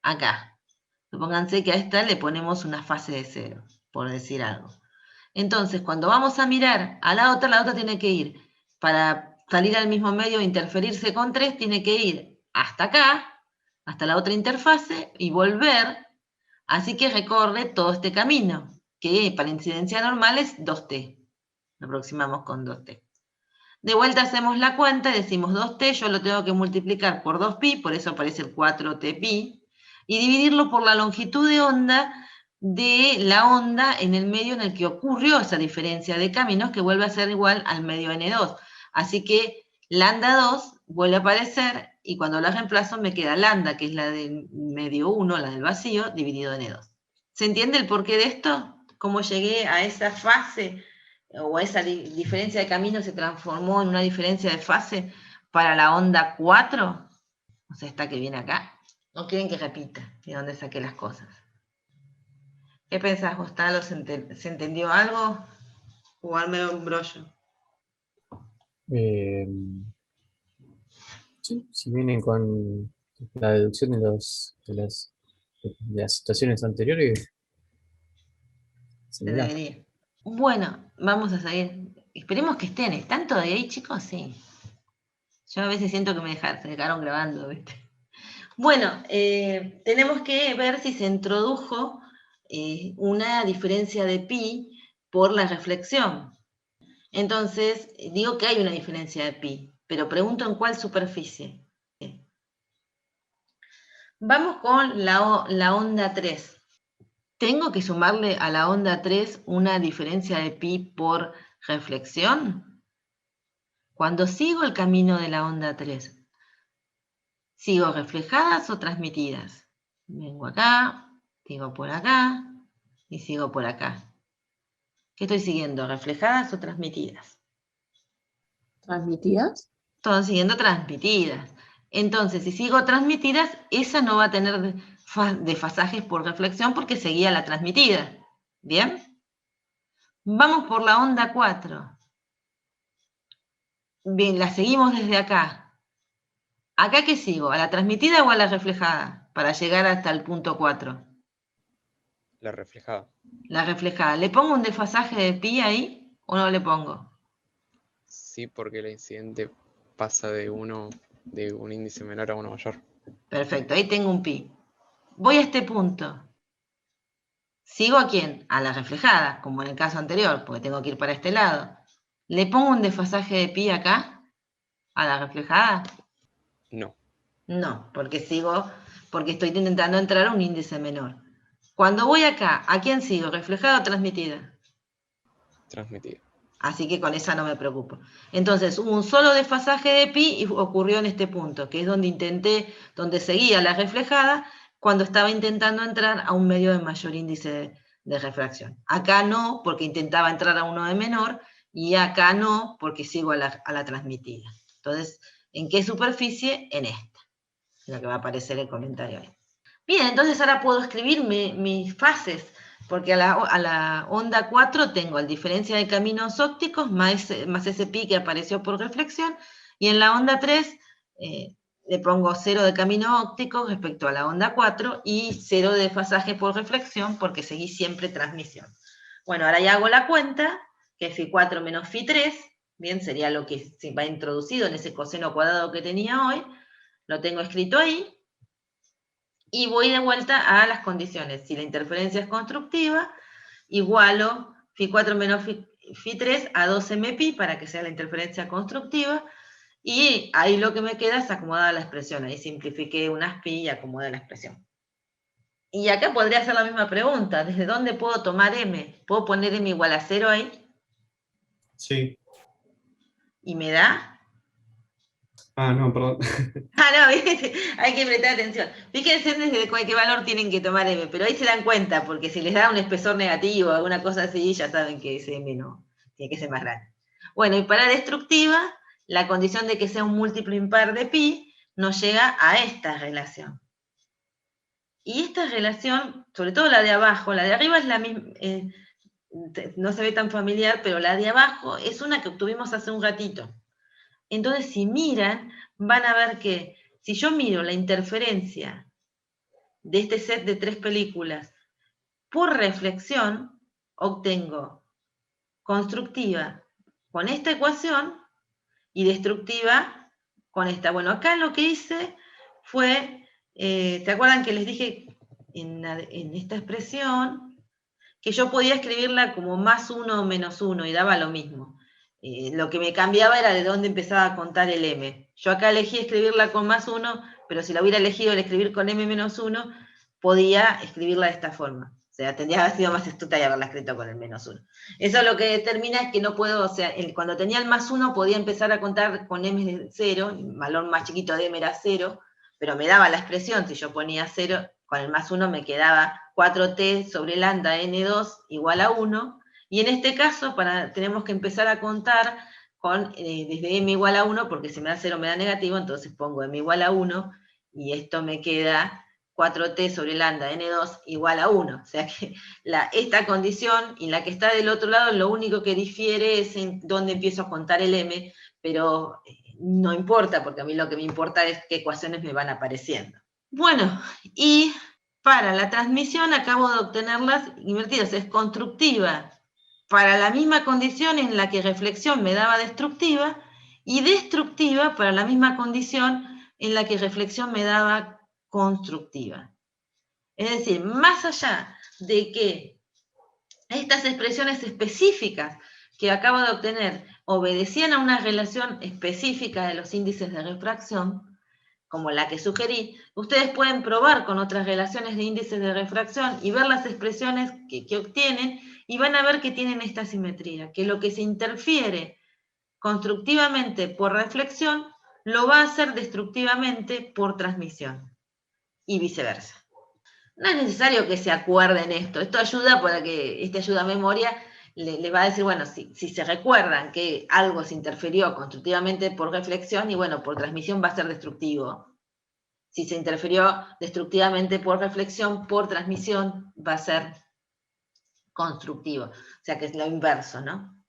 acá. Supónganse que a esta le ponemos una fase de 0, por decir algo. Entonces, cuando vamos a mirar a la otra tiene que ir, para salir al mismo medio e interferirse con 3, tiene que ir hasta acá, hasta la otra interfase, y volver. Así que recorre todo este camino, que para incidencia normal es 2T. Lo aproximamos con 2T. De vuelta hacemos la cuenta y decimos 2T, yo lo tengo que multiplicar por 2pi, por eso aparece el 4Tpi, y dividirlo por la longitud de onda de la onda en el medio en el que ocurrió esa diferencia de caminos, que vuelve a ser igual al medio n2. Así que lambda 2 vuelve a aparecer, y cuando la reemplazo me queda lambda, que es la del medio 1, la del vacío, dividido en n2. ¿Se entiende el porqué de esto? ¿Cómo llegué a esa fase, o esa diferencia de camino se transformó en una diferencia de fase para la onda 4? O sea, esta que viene acá. ¿No quieren que repita de dónde saqué las cosas? ¿Qué pensás, Gustavo? ¿Se entendió algo? ¿O al medio un brollo? Sí, si vienen con la deducción de las situaciones anteriores, Se similar. debería. Bueno, vamos a seguir. Esperemos que estén. ¿Están todavía ahí, chicos? Sí. Yo a veces siento que se dejaron grabando, ¿viste? Bueno, tenemos que ver si se introdujo una diferencia de pi por la reflexión. Entonces, digo que hay una diferencia de pi, pero pregunto en cuál superficie. Vamos con la onda 3. ¿Tengo que sumarle a la onda 3 una diferencia de pi por reflexión? Cuando sigo el camino de la onda 3, ¿sigo reflejadas o transmitidas? Vengo acá, sigo por acá y sigo por acá. ¿Qué estoy siguiendo? ¿Reflejadas o transmitidas? ¿Transmitidas? Estoy siguiendo transmitidas. Entonces, si sigo transmitidas, esa no va a tener desfasajes por reflexión porque seguía la transmitida. ¿Bien? Vamos por la onda 4. Bien, la seguimos desde acá. ¿Acá qué sigo? ¿A la transmitida o a la reflejada? Para llegar hasta el punto 4. La reflejada. La reflejada. ¿Le pongo un desfasaje de pi ahí o no le pongo? Sí, porque la incidente pasa de un índice menor a uno mayor. Perfecto, ahí tengo un pi. Voy a este punto. ¿Sigo a quién? A la reflejada, como en el caso anterior, porque tengo que ir para este lado. ¿Le pongo un desfasaje de pi acá? ¿A la reflejada? No. No, porque estoy intentando entrar a un índice menor. Cuando voy acá, ¿a quién sigo? ¿Reflejada o transmitida? Transmitida. Así que con esa no me preocupo. Entonces, hubo un solo desfasaje de pi y ocurrió en este punto, que es donde seguía la reflejada cuando estaba intentando entrar a un medio de mayor índice de refracción. Acá no, porque intentaba entrar a uno de menor, y acá no, porque sigo a la transmitida. Entonces, ¿en qué superficie? En esta, en la que va a aparecer el comentario ahí. Bien, entonces ahora puedo escribir mis fases, porque a la onda 4 tengo la diferencia de caminos ópticos más ese pi que apareció por reflexión, y en la onda 3 le pongo 0 de camino óptico respecto a la onda 4 y 0 de desfasaje por reflexión porque seguí siempre transmisión. Bueno, ahora ya hago la cuenta, que es Φ4 menos Φ3, bien, sería lo que se va introducido en ese coseno cuadrado que tenía hoy, lo tengo escrito ahí. Y voy de vuelta a las condiciones. Si la interferencia es constructiva, igualo Φ4 menos Φ3 a 2mπ para que sea la interferencia constructiva. Y ahí lo que me queda es acomodar la expresión. Ahí simplifiqué unas pi y acomodé la expresión. Y acá podría hacer la misma pregunta. ¿Desde dónde puedo tomar m? ¿Puedo poner m igual a 0 ahí? Sí. ¿Y me da? Ah, no, perdón. Ah, no, hay que prestar atención. Fíjense desde qué valor tienen que tomar m, pero ahí se dan cuenta, porque si les da un espesor negativo o alguna cosa así, ya saben que ese m no, tiene que ser más grande. Bueno, y para destructiva, la condición de que sea un múltiplo impar de pi nos llega a esta relación. Y esta relación, sobre todo la de abajo, la de arriba es la misma, no se ve tan familiar, pero la de abajo es una que obtuvimos hace un ratito. Entonces, si miran, van a ver que si yo miro la interferencia de este set de 3 películas por reflexión, obtengo constructiva con esta ecuación y destructiva con esta. Bueno, acá lo que hice fue, ¿se acuerdan que les dije en esta expresión que yo podía escribirla como más 1 o menos 1 y daba lo mismo? Lo que me cambiaba era de dónde empezaba a contar el m. Yo acá elegí escribirla con más 1, pero si la hubiera elegido el escribir con m menos 1, podía escribirla de esta forma. O sea, tendría que haber sido más astuta y haberla escrito con el menos 1. Eso lo que determina es que no puedo, o sea, cuando tenía el más 1 podía empezar a contar con m de 0, el valor más chiquito de m era 0, pero me daba la expresión, si yo ponía 0, con el más 1 me quedaba 4t sobre lambda n2 igual a 1, y en este caso tenemos que empezar a contar con, desde m igual a 1, porque si me da 0 me da negativo, entonces pongo m igual a 1, y esto me queda 4t sobre lambda n2 igual a 1. O sea que esta condición y la que está del otro lado, lo único que difiere es en dónde empiezo a contar el m, pero no importa, porque a mí lo que me importa es qué ecuaciones me van apareciendo. Bueno, y para la transmisión acabo de obtenerlas invertidas, es constructiva para la misma condición en la que reflexión me daba destructiva, y destructiva para la misma condición en la que reflexión me daba constructiva. Es decir, más allá de que estas expresiones específicas que acabo de obtener obedecían a una relación específica de los índices de refracción, como la que sugerí, ustedes pueden probar con otras relaciones de índices de refracción y ver las expresiones que obtienen, y van a ver que tienen esta simetría, que lo que se interfiere constructivamente por reflexión lo va a hacer destructivamente por transmisión, y viceversa. No es necesario que se acuerden esto ayuda para que, ayuda a memoria, le va a decir, bueno, si se recuerdan que algo se interfirió constructivamente por reflexión, y bueno, por transmisión va a ser destructivo. Si se interfirió destructivamente por reflexión, por transmisión va a ser constructivo. O sea que es lo inverso, ¿no?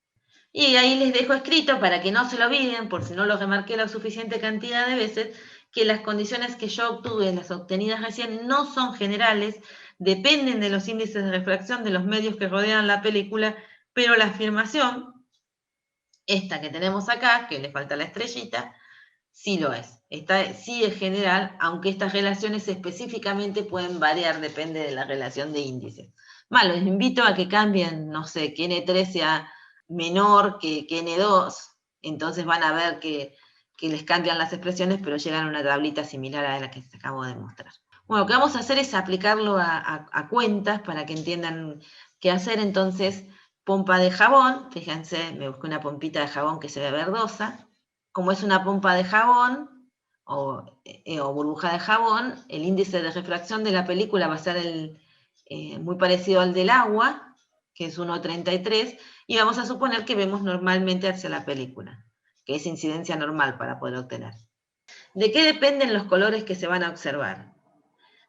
Y ahí les dejo escrito para que no se lo olviden, por si no lo remarqué la suficiente cantidad de veces, que las condiciones que yo obtuve, las obtenidas recién, no son generales, dependen de los índices de refracción de los medios que rodean la película, pero la afirmación, esta que tenemos acá, que le falta la estrellita, sí lo es. Esta sí es general, aunque estas relaciones específicamente pueden variar, depende de la relación de índices. Bueno, les invito a que cambien, no sé, que N3 sea menor que N2, entonces van a ver que les cambian las expresiones, pero llegan a una tablita similar a la que les acabo de mostrar. Bueno, lo que vamos a hacer es aplicarlo a cuentas para que entiendan qué hacer. Entonces, pompa de jabón, fíjense, me busqué una pompita de jabón que se ve verdosa. Como es una pompa de jabón o burbuja de jabón, el índice de refracción de la película va a ser muy parecido al del agua, que es 1,33, y vamos a suponer que vemos normalmente hacia la película, que es incidencia normal para poder obtener. ¿De qué dependen los colores que se van a observar?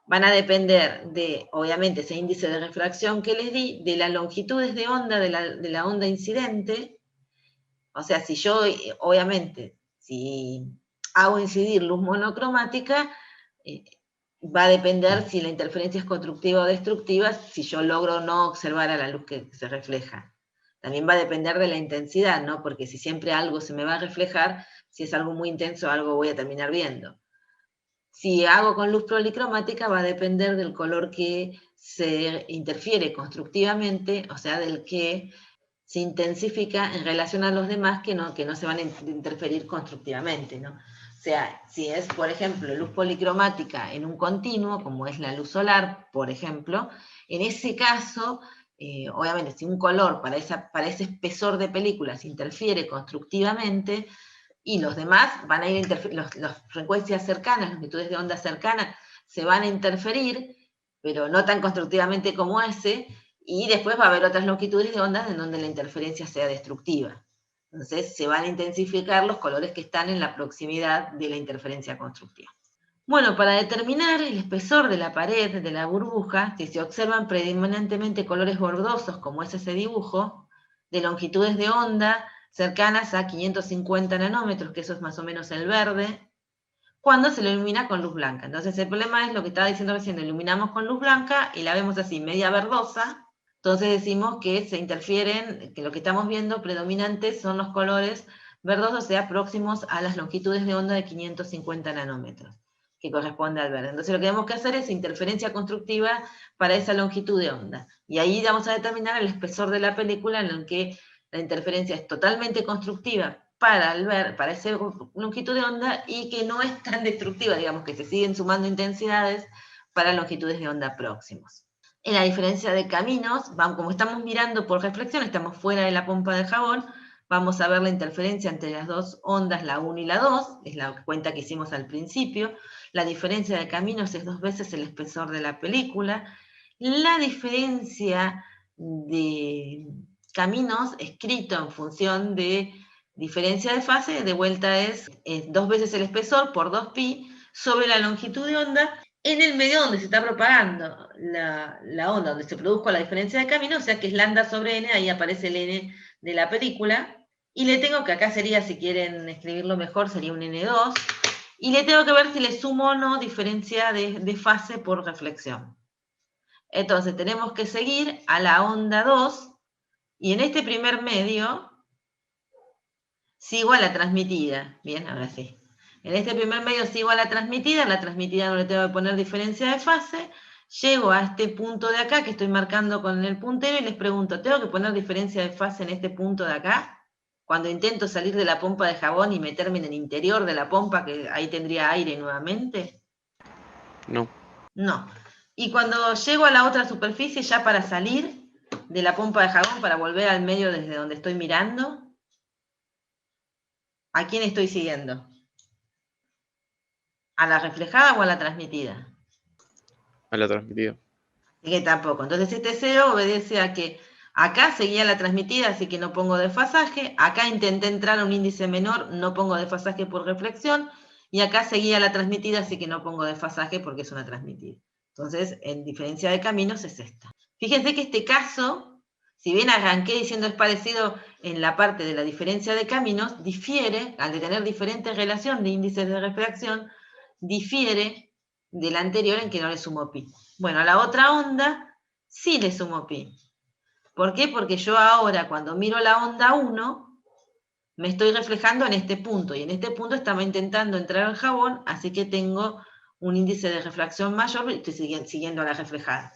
Van a depender de, obviamente, ese índice de refracción que les di, de las longitudes de onda de la onda incidente. O sea, si yo, obviamente, si hago incidir luz monocromática, va a depender si la interferencia es constructiva o destructiva, si yo logro no observar a la luz que se refleja. También va a depender de la intensidad, ¿no? Porque si siempre algo se me va a reflejar, si es algo muy intenso, algo voy a terminar viendo. Si hago con luz policromática va a depender del color que se interfiere constructivamente, o sea, del que se intensifica en relación a los demás que no se van a interferir constructivamente, ¿no? O sea, si es, por ejemplo, luz policromática en un continuo, como es la luz solar, por ejemplo, en ese caso, obviamente, si un color para ese espesor de películas interfiere constructivamente, y los demás van a ir las frecuencias cercanas, las longitudes de onda cercanas, se van a interferir, pero no tan constructivamente como ese, y después va a haber otras longitudes de ondas en donde la interferencia sea destructiva. Entonces se van a intensificar los colores que están en la proximidad de la interferencia constructiva. Bueno, para determinar el espesor de la pared de la burbuja, si se observan predominantemente colores bordosos, como es ese dibujo, de longitudes de onda cercanas a 550 nanómetros, que eso es más o menos el verde, cuando se lo ilumina con luz blanca. Entonces el problema es lo que estaba diciendo recién, lo iluminamos con luz blanca y la vemos así, media verdosa, entonces decimos que se interfieren, que lo que estamos viendo predominantes son los colores verdosos, o sea, próximos a las longitudes de onda de 550 nanómetros, que corresponde al verde. Entonces lo que tenemos que hacer es interferencia constructiva para esa longitud de onda. Y ahí vamos a determinar el espesor de la película en el que la interferencia es totalmente constructiva para esa longitud de onda y que no es tan destructiva, digamos que se siguen sumando intensidades para longitudes de onda próximos. En la diferencia de caminos, como estamos mirando por reflexión, estamos fuera de la pompa de jabón, vamos a ver la interferencia entre las dos ondas, la 1 y la 2, es la cuenta que hicimos al principio. La diferencia de caminos es 2 veces el espesor de la película. La diferencia de caminos escrito en función de diferencia de fase, de vuelta es 2 veces el espesor por 2pi sobre la longitud de onda en el medio donde se está propagando la onda, donde se produjo la diferencia de camino, o sea que es lambda sobre n, ahí aparece el n de la película, y le tengo que acá sería, si quieren escribirlo mejor, sería un n2, y le tengo que ver si le sumo o no diferencia de fase por reflexión. Entonces tenemos que seguir a la onda 2, y en este primer medio sigo a la transmitida. Bien, ahora sí. En este primer medio sigo a la transmitida no le tengo que poner diferencia de fase, llego a este punto de acá que estoy marcando con el puntero y les pregunto, ¿tengo que poner diferencia de fase en este punto de acá? Cuando intento salir de la pompa de jabón y meterme en el interior de la pompa, que ahí tendría aire nuevamente. No. No. Y cuando llego a la otra superficie ya para salir de la pompa de jabón, para volver al medio desde donde estoy mirando, ¿a quién estoy siguiendo? ¿A la reflejada o a la transmitida? A la transmitida. Así que tampoco. Entonces este 0 obedece a que acá seguía la transmitida, así que no pongo desfasaje. Acá intenté entrar a un índice menor, no pongo desfasaje por reflexión. Y acá seguía la transmitida, así que no pongo desfasaje porque es una transmitida. Entonces, en diferencia de caminos es esta. Fíjense que este caso, si bien arranqué diciendo es parecido en la parte de la diferencia de caminos, difiere, al de tener diferente relación de índices de refracción, difiere del anterior en que no le sumo pi. Bueno, a la otra onda sí le sumo pi. ¿Por qué? Porque yo ahora cuando miro la onda 1, me estoy reflejando en este punto, y en este punto estaba intentando entrar al jabón, así que tengo un índice de refracción mayor y estoy siguiendo a la reflejada.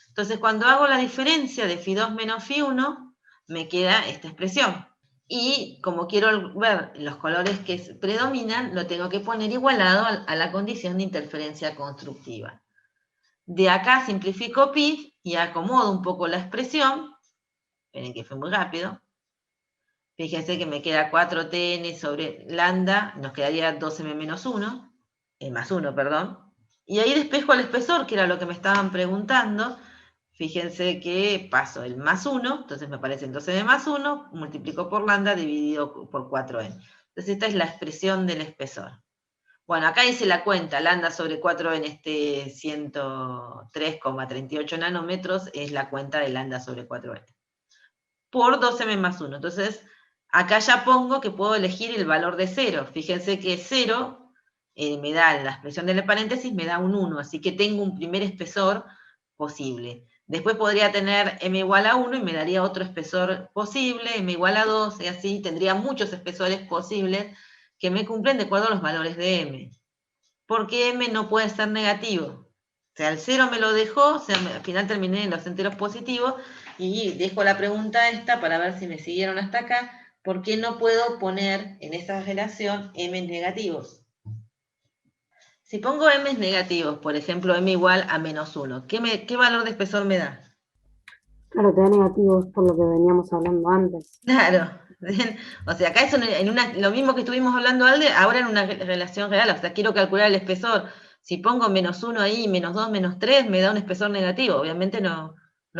Entonces cuando hago la diferencia de Φ2 menos Φ1, me queda esta expresión. Y como quiero ver los colores que predominan, lo tengo que poner igualado a la condición de interferencia constructiva. De acá simplifico pi y acomodo un poco la expresión. Esperen que fue muy rápido. Fíjense que me queda 4tn sobre lambda, nos quedaría 2m menos 1, más 1, perdón. Y ahí despejo el espesor, que era lo que me estaban preguntando. Fíjense que paso el más 1, entonces me aparecen 12m más 1, multiplico por lambda dividido por 4n. Entonces esta es la expresión del espesor. Bueno, acá hice la cuenta, lambda sobre 4n, 103,38 nanómetros, es la cuenta de lambda sobre 4n. Por 12m más 1. Entonces, acá ya pongo que puedo elegir el valor de 0. Fíjense que 0 me da la expresión del paréntesis, me da un 1, así que tengo un primer espesor posible. Después podría tener m igual a 1 y me daría otro espesor posible, m igual a 2, y así tendría muchos espesores posibles que me cumplen de acuerdo a los valores de m. porque m no puede ser negativo. O sea, el 0 me lo dejó, o sea, al final terminé en los enteros positivos, y dejo la pregunta esta para ver si me siguieron hasta acá. ¿Por qué no puedo poner en esa relación m negativos? Si pongo m negativos, por ejemplo, m igual a -1, ¿qué valor de espesor me da? Claro, te da negativos por lo que veníamos hablando antes. Claro. O sea, acá es lo mismo que estuvimos hablando ahora en una relación real. O sea, quiero calcular el espesor. Si pongo -1 ahí, -2, -3, me da un espesor negativo. Obviamente no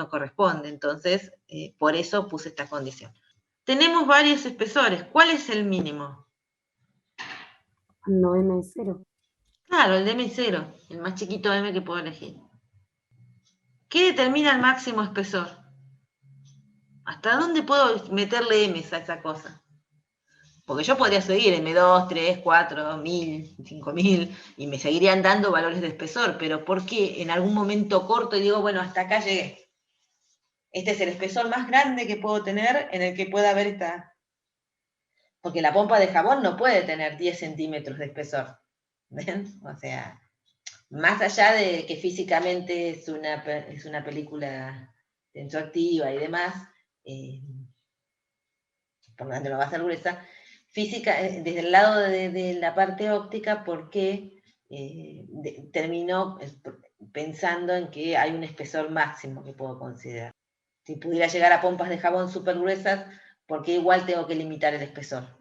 corresponde. Entonces, por eso puse esta condición. Tenemos varios espesores. ¿Cuál es el mínimo? Cuando m es 0. Claro, el de m0, el más chiquito m que puedo elegir. ¿Qué determina el máximo espesor? ¿Hasta dónde puedo meterle m a esa cosa? Porque yo podría seguir M2, 3, 4, 1000, 5000, y me seguirían dando valores de espesor, pero ¿por qué en algún momento corto y digo, bueno, hasta acá llegué? Este es el espesor más grande que puedo tener en el que pueda haber esta... Porque la pompa de jabón no puede tener 10 centímetros de espesor. ¿Ven? O sea, más allá de que físicamente es una película tensoactiva y demás, por lo tanto no va a ser gruesa, física, desde el lado de la parte óptica, porque termino pensando en que hay un espesor máximo que puedo considerar. Si pudiera llegar a pompas de jabón súper gruesas, porque igual tengo que limitar el espesor.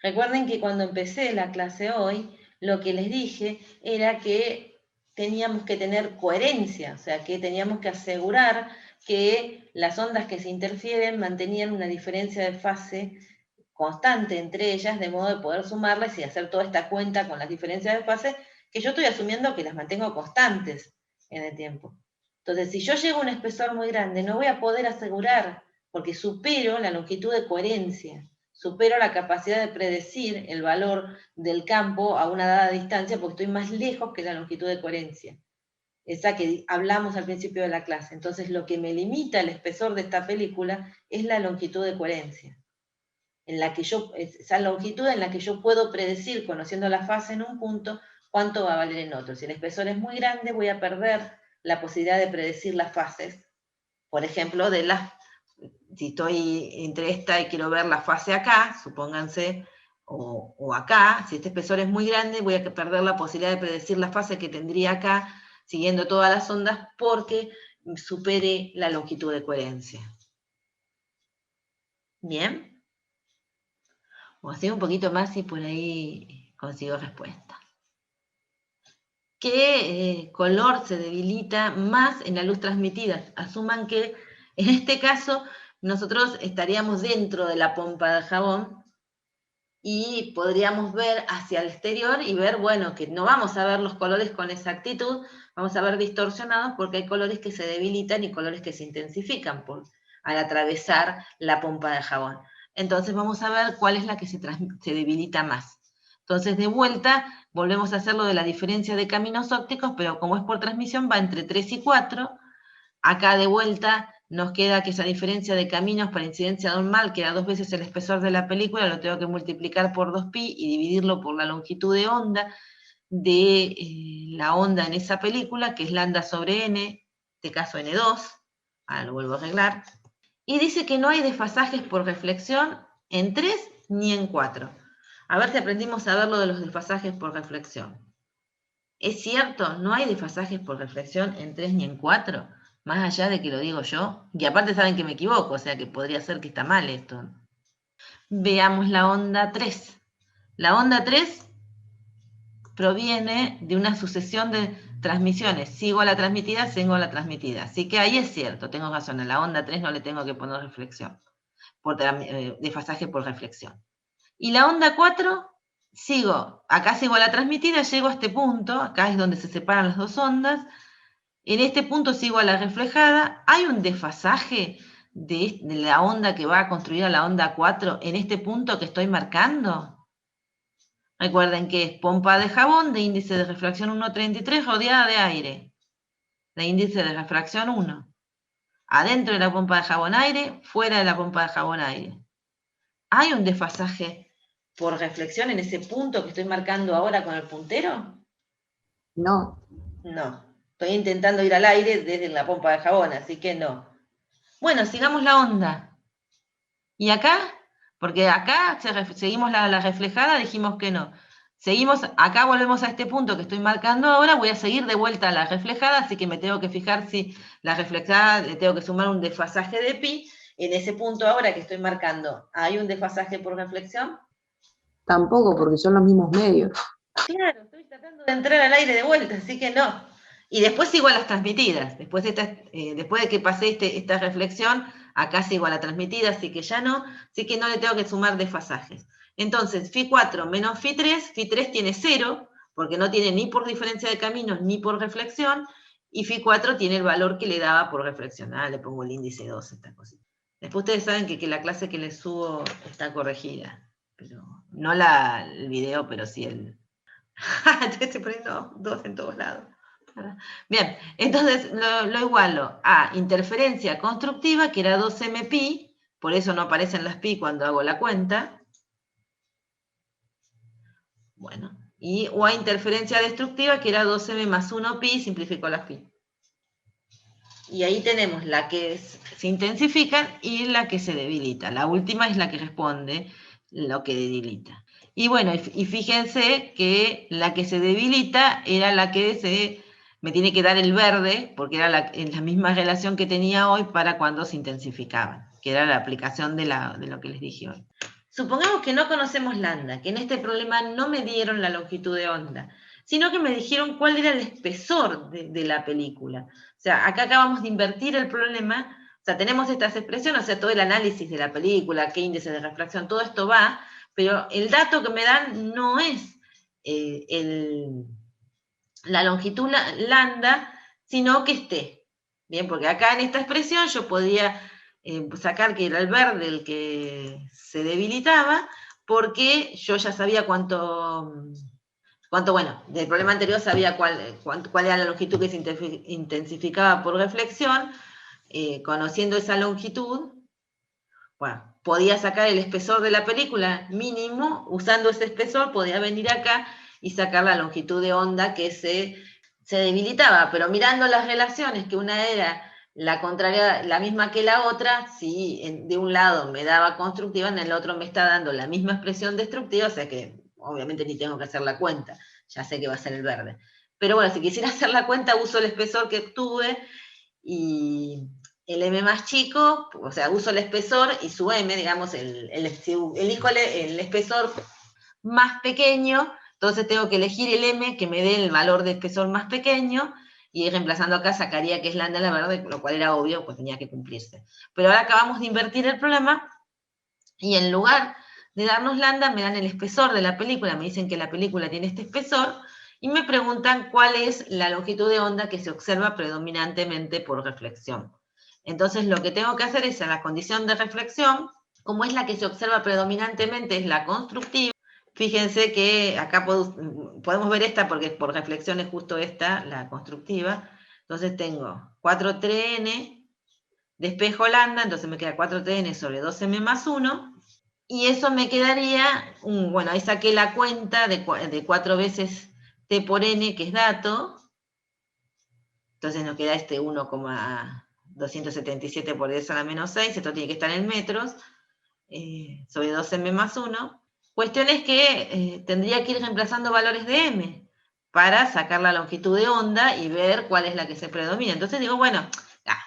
Recuerden que cuando empecé la clase hoy, lo que les dije era que teníamos que tener coherencia, o sea, que teníamos que asegurar que las ondas que se interfieren mantenían una diferencia de fase constante entre ellas, de modo de poder sumarlas y hacer toda esta cuenta con las diferencias de fase, que yo estoy asumiendo que las mantengo constantes en el tiempo. Entonces, si yo llego a un espesor muy grande, no voy a poder asegurar, porque supero la longitud de coherencia, supero la capacidad de predecir el valor del campo a una dada distancia, porque estoy más lejos que la longitud de coherencia, esa que hablamos al principio de la clase. Entonces, lo que me limita el espesor de esta película es la longitud de coherencia, esa longitud en la que yo puedo predecir, conociendo la fase en un punto, cuánto va a valer en otro. Si el espesor es muy grande, voy a perder la posibilidad de predecir las fases. Por ejemplo, si estoy entre esta y quiero ver la fase acá, supónganse, o acá, si este espesor es muy grande, voy a perder la posibilidad de predecir la fase que tendría acá, siguiendo todas las ondas, porque supere la longitud de coherencia. ¿Bien? O así un poquito más y por ahí consigo respuesta. ¿Qué color se debilita más en la luz transmitida? Asuman que en este caso nosotros estaríamos dentro de la pompa de jabón y podríamos ver hacia el exterior y ver, bueno, que no vamos a ver los colores con exactitud, vamos a ver distorsionados porque hay colores que se debilitan y colores que se intensifican al atravesar la pompa de jabón. Entonces vamos a ver cuál es la que se debilita más. Entonces de vuelta volvemos a hacer lo de la diferencia de caminos ópticos, pero como es por transmisión va entre 3 y 4. Acá de vuelta nos queda que esa diferencia de caminos para incidencia normal, que era 2 veces el espesor de la película, lo tengo que multiplicar por 2pi y dividirlo por la longitud de onda de la onda en esa película, que es lambda sobre n, en este caso n2, ahora lo vuelvo a arreglar, y dice que no hay desfasajes por reflexión en 3 ni en 4. A ver si aprendimos a ver lo de los desfasajes por reflexión. ¿Es cierto? ¿No hay desfasajes por reflexión en 3 ni en 4? Más allá de que lo digo yo. Y aparte saben que me equivoco, o sea que podría ser que está mal esto. Veamos la onda 3. La onda 3 proviene de una sucesión de transmisiones. Sigo a la transmitida, sigo a la transmitida. Así que ahí es cierto, tengo razón. A la onda 3 no le tengo que poner reflexión, desfasaje por reflexión. Y la onda 4, acá sigo a la transmitida, llego a este punto, acá es donde se separan las dos ondas. En este punto sigo a la reflejada. ¿Hay un desfasaje de la onda que va a construir a la onda 4 en este punto que estoy marcando? Recuerden que es pompa de jabón de índice de refracción 1,33 rodeada de aire. De índice de refracción 1. Adentro de la pompa de jabón aire, fuera de la pompa de jabón aire. ¿Hay un desfasaje por reflexión en ese punto que estoy marcando ahora con el puntero? No. No. Estoy intentando ir al aire desde la pompa de jabón, así que no. Bueno, sigamos la onda. ¿Y acá? Porque acá seguimos la reflejada, dijimos que no. Seguimos, acá volvemos a este punto que estoy marcando ahora, voy a seguir de vuelta a la reflejada, así que me tengo que fijar si la reflejada le tengo que sumar un desfasaje de pi. En ese punto ahora que estoy marcando, ¿hay un desfasaje por reflexión? Tampoco, porque son los mismos medios. Claro, estoy tratando de entrar al aire de vuelta, así que no. Y después sigo a las transmitidas. Después de que pasé esta reflexión, acá sigo a la transmitida, así que ya no. Así que no le tengo que sumar desfasajes. Entonces, Φ4 menos Φ3 tiene 0, porque no tiene ni por diferencia de caminos ni por reflexión, y Φ4 tiene el valor que le daba por reflexión. Ah, le pongo el índice 2, esta cosita. Después ustedes saben que la clase que les subo está corregida. Pero no el video, pero sí el... Estoy poniendo 2 en todos lados. Bien, entonces lo igualo a interferencia constructiva, que era 2m pi, por eso no aparecen las pi cuando hago la cuenta. Bueno, o a interferencia destructiva, que era 2m más 1 pi, simplifico las pi. Y ahí tenemos la que se intensifica y la que se debilita. La última es la que responde lo que debilita. Y bueno, y fíjense que la que se debilita era la que me tiene que dar el verde, porque era la misma relación que tenía hoy para cuando se intensificaban, que era la aplicación de lo que les dije hoy. Supongamos que no conocemos lambda, que en este problema no me dieron la longitud de onda, sino que me dijeron cuál era el espesor de la película. O sea, acá acabamos de invertir el problema, o sea, tenemos estas expresiones, o sea, todo el análisis de la película, qué índice de refracción, todo esto va, pero el dato que me dan no es la longitud lambda, sino que esté. Bien, porque acá en esta expresión yo podía sacar que era el verde el que se debilitaba, porque yo ya sabía cuánto, bueno, del problema anterior sabía cuál era la longitud que se intensificaba por reflexión. Conociendo esa longitud, bueno, podía sacar el espesor de la película mínimo, usando ese espesor podía venir acá y sacar la longitud de onda que se debilitaba, pero mirando las relaciones, que una era la contraria, la misma que la otra, si de un lado me daba constructiva, en el otro me está dando la misma expresión destructiva, o sea que obviamente ni tengo que hacer la cuenta, ya sé que va a ser el verde. Pero bueno, si quisiera hacer la cuenta, uso el espesor que obtuve y el m más chico, o sea, uso el espesor y su m, digamos, elijo el espesor más pequeño, entonces tengo que elegir el m que me dé el valor de espesor más pequeño, y reemplazando acá sacaría que es lambda la verde, lo cual era obvio, pues tenía que cumplirse. Pero ahora acabamos de invertir el problema, y en lugar de darnos lambda, me dan el espesor de la película, me dicen que la película tiene este espesor, y me preguntan cuál es la longitud de onda que se observa predominantemente por reflexión. Entonces lo que tengo que hacer es a la condición de reflexión, como es la que se observa predominantemente, es la constructiva. Fíjense que acá podemos ver esta porque por reflexión es justo esta, la constructiva. Entonces tengo 4-3n de espejo lambda, entonces me queda 4-3n sobre 2m más 1, y eso me quedaría, bueno, ahí saqué la cuenta de 4 veces t por n, que es dato, entonces nos queda este 1,277 por 10 a la menos 6, esto tiene que estar en metros, sobre 2m más 1. Cuestión es que tendría que ir reemplazando valores de m para sacar la longitud de onda y ver cuál es la que se predomina. Entonces digo, bueno,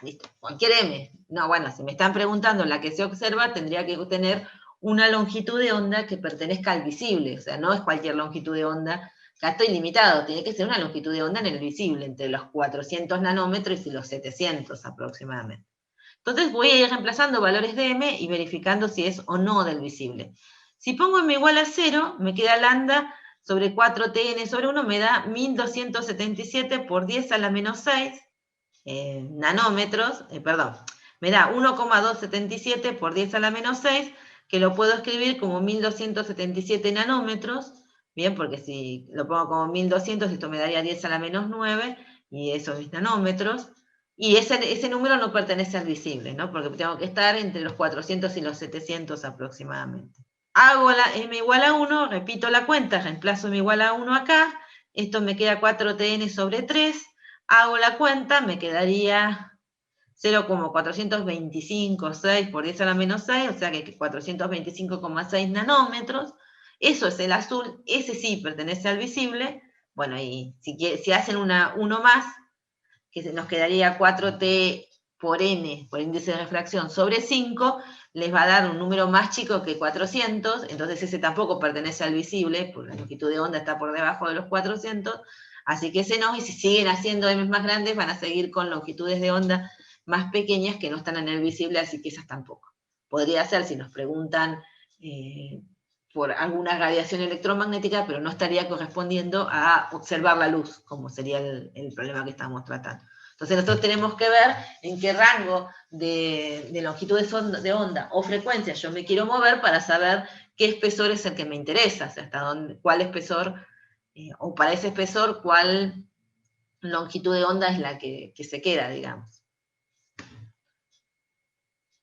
listo, cualquier m. No, bueno, si me están preguntando la que se observa, tendría que tener una longitud de onda que pertenezca al visible, o sea, no es cualquier longitud de onda. Acá estoy limitado, tiene que ser una longitud de onda en el visible, entre los 400 nanómetros y los 700 aproximadamente. Entonces voy a ir reemplazando valores de m y verificando si es o no del visible. Si pongo m igual a 0, me queda lambda sobre 4tn sobre 1, me da 1277 por 10 a la menos 6 nanómetros, perdón, me da 1,277 por 10 a la menos 6, que lo puedo escribir como 1277 nanómetros, bien, porque si lo pongo como 1200, esto me daría 10 a la menos 9, y eso es nanómetros. Y ese número no pertenece al visible, ¿no? Porque tengo que estar entre los 400 y los 700 aproximadamente. Hago la m igual a 1, repito la cuenta, reemplazo m igual a 1 acá, esto me queda 4tn sobre 3, hago la cuenta, me quedaría 0,425,6 por 10 a la menos 6, o sea que 425,6 nanómetros. Eso es el azul, ese sí pertenece al visible. Bueno, y si hacen uno más, que nos quedaría 4t por n, por índice de refracción, sobre 5, les va a dar un número más chico que 400, entonces ese tampoco pertenece al visible, porque la longitud de onda está por debajo de los 400, así que ese no, y si siguen haciendo M más grandes, van a seguir con longitudes de onda más pequeñas que no están en el visible, así que esas tampoco. Podría ser si nos preguntan por alguna radiación electromagnética, pero no estaría correspondiendo a observar la luz, como sería el problema que estamos tratando. Entonces nosotros tenemos que ver en qué rango de longitudes de onda o frecuencia yo me quiero mover para saber qué espesor es el que me interesa, o sea, cuál espesor, o para ese espesor, cuál longitud de onda es la que se queda, digamos.